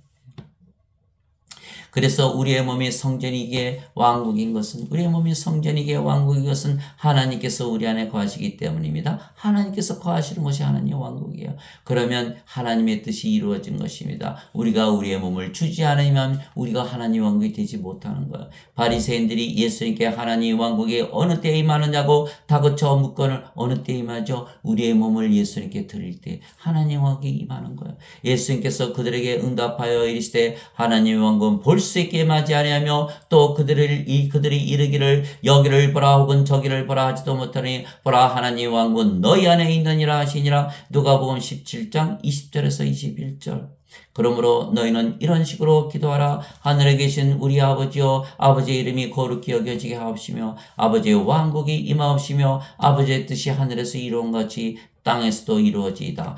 그래서 우리의 몸이 성전이기에 왕국인 것은 우리의 몸이 성전이기에 왕국인 것은 하나님께서 우리 안에 거하시기 때문입니다. 하나님께서 거하시는 것이 하나님의 왕국이에요. 그러면 하나님의 뜻이 이루어진 것입니다. 우리가 우리의 몸을 주지 않으면 우리가 하나님 왕국이 되지 못하는 거예요. 바리새인들이 예수님께 하나님 왕국이 어느 때에 임하느냐고 다그쳐 묻거늘 어느 때에 임하죠? 우리의 몸을 예수님께 드릴 때 하나님 왕국이 임하는 거예요. 예수님께서 그들에게 응답하여 이르시되 하나님 왕국은 볼 수 있게 임하지 아니하며 또 그들이 이르기를 여기를 보라 혹은 저기를 보라 하지도 못하니 보라 하나님 왕국은 너희 안에 있느니라 하시니라. 누가복음 17장 20절에서 21절. 그러므로 너희는 이런 식으로 기도하라. 하늘에 계신 우리 아버지여 아버지의 이름이 거룩히 여겨지게 하옵시며 아버지의 왕국이 임하옵시며 아버지의 뜻이 하늘에서 이루어진 같이 땅에서도 이루어지이다.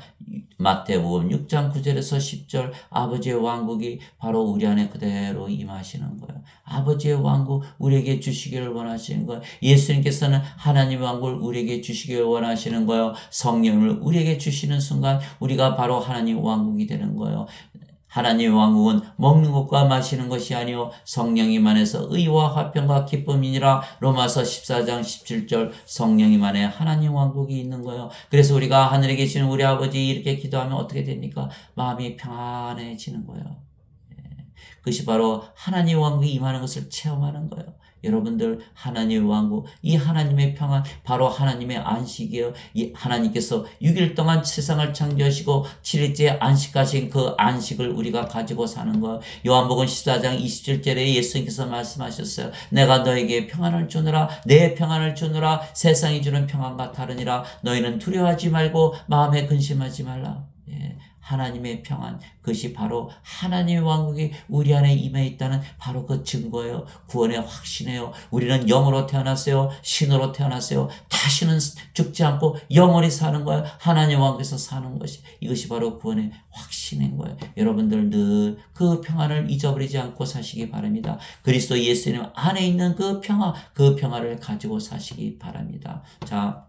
마태복음 6장 9절에서 10절. 아버지의 왕국이 바로 우리 안에 그대로 임하시는 거예요. 아버지의 왕국 우리에게 주시기를 원하시는 거예요. 예수님께서는 하나님의 왕국을 우리에게 주시기를 원하시는 거예요. 성령을 우리에게 주시는 순간 우리가 바로 하나님의 왕국이 되는 거예요. 하나님의 왕국은 먹는 것과 마시는 것이 아니요 성령님 안에서 의와 화평과 기쁨이니라. 로마서 14장 17절. 성령님 안에 하나님 왕국이 있는 거예요. 그래서 우리가 하늘에 계시는 우리 아버지 이렇게 기도하면 어떻게 됩니까? 마음이 평안해지는 거예요. 그것이 바로 하나님의 왕국이 임하는 것을 체험하는 거예요. 여러분들 하나님의 왕국, 이 하나님의 평안 바로 하나님의 안식이에요. 이 하나님께서 6일 동안 세상을 창조하시고 7일째 안식하신 그 안식을 우리가 가지고 사는 거예요. 요한복음 14장 27절에 예수님께서 말씀하셨어요. 내가 너에게 평안을 주노라. 내 평안을 주노라. 세상이 주는 평안과 다르니라. 너희는 두려워하지 말고 마음에 근심하지 말라. 하나님의 평안, 그것이 바로 하나님의 왕국이 우리 안에 임해 있다는 바로 그 증거예요. 구원의 확신이에요. 우리는 영으로 태어났어요. 신으로 태어났어요. 다시는 죽지 않고 영원히 사는 거예요. 하나님 왕국에서 사는 것이, 이것이 바로 구원의 확신인 거예요. 여러분들 늘 그 평안을 잊어버리지 않고 사시기 바랍니다. 그리스도 예수님 안에 있는 그 평화를 가지고 사시기 바랍니다. 자,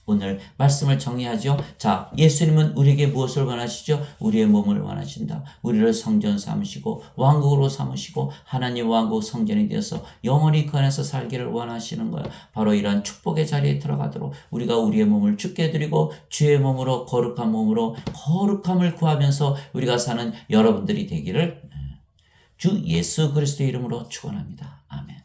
오늘 말씀을 정리하죠. 자, 예수님은 우리에게 무엇을 원하시죠? 우리의 몸을 원하신다. 우리를 성전 삼으시고 왕국으로 삼으시고 하나님 왕국 성전이 되어서 영원히 그 안에서 살기를 원하시는 거예요. 바로 이러한 축복의 자리에 들어가도록 우리가 우리의 몸을 주께 드리고 주의 몸으로 거룩한 몸으로 거룩함을 구하면서 우리가 사는 여러분들이 되기를 주 예수 그리스도의 이름으로 축원합니다. 아멘.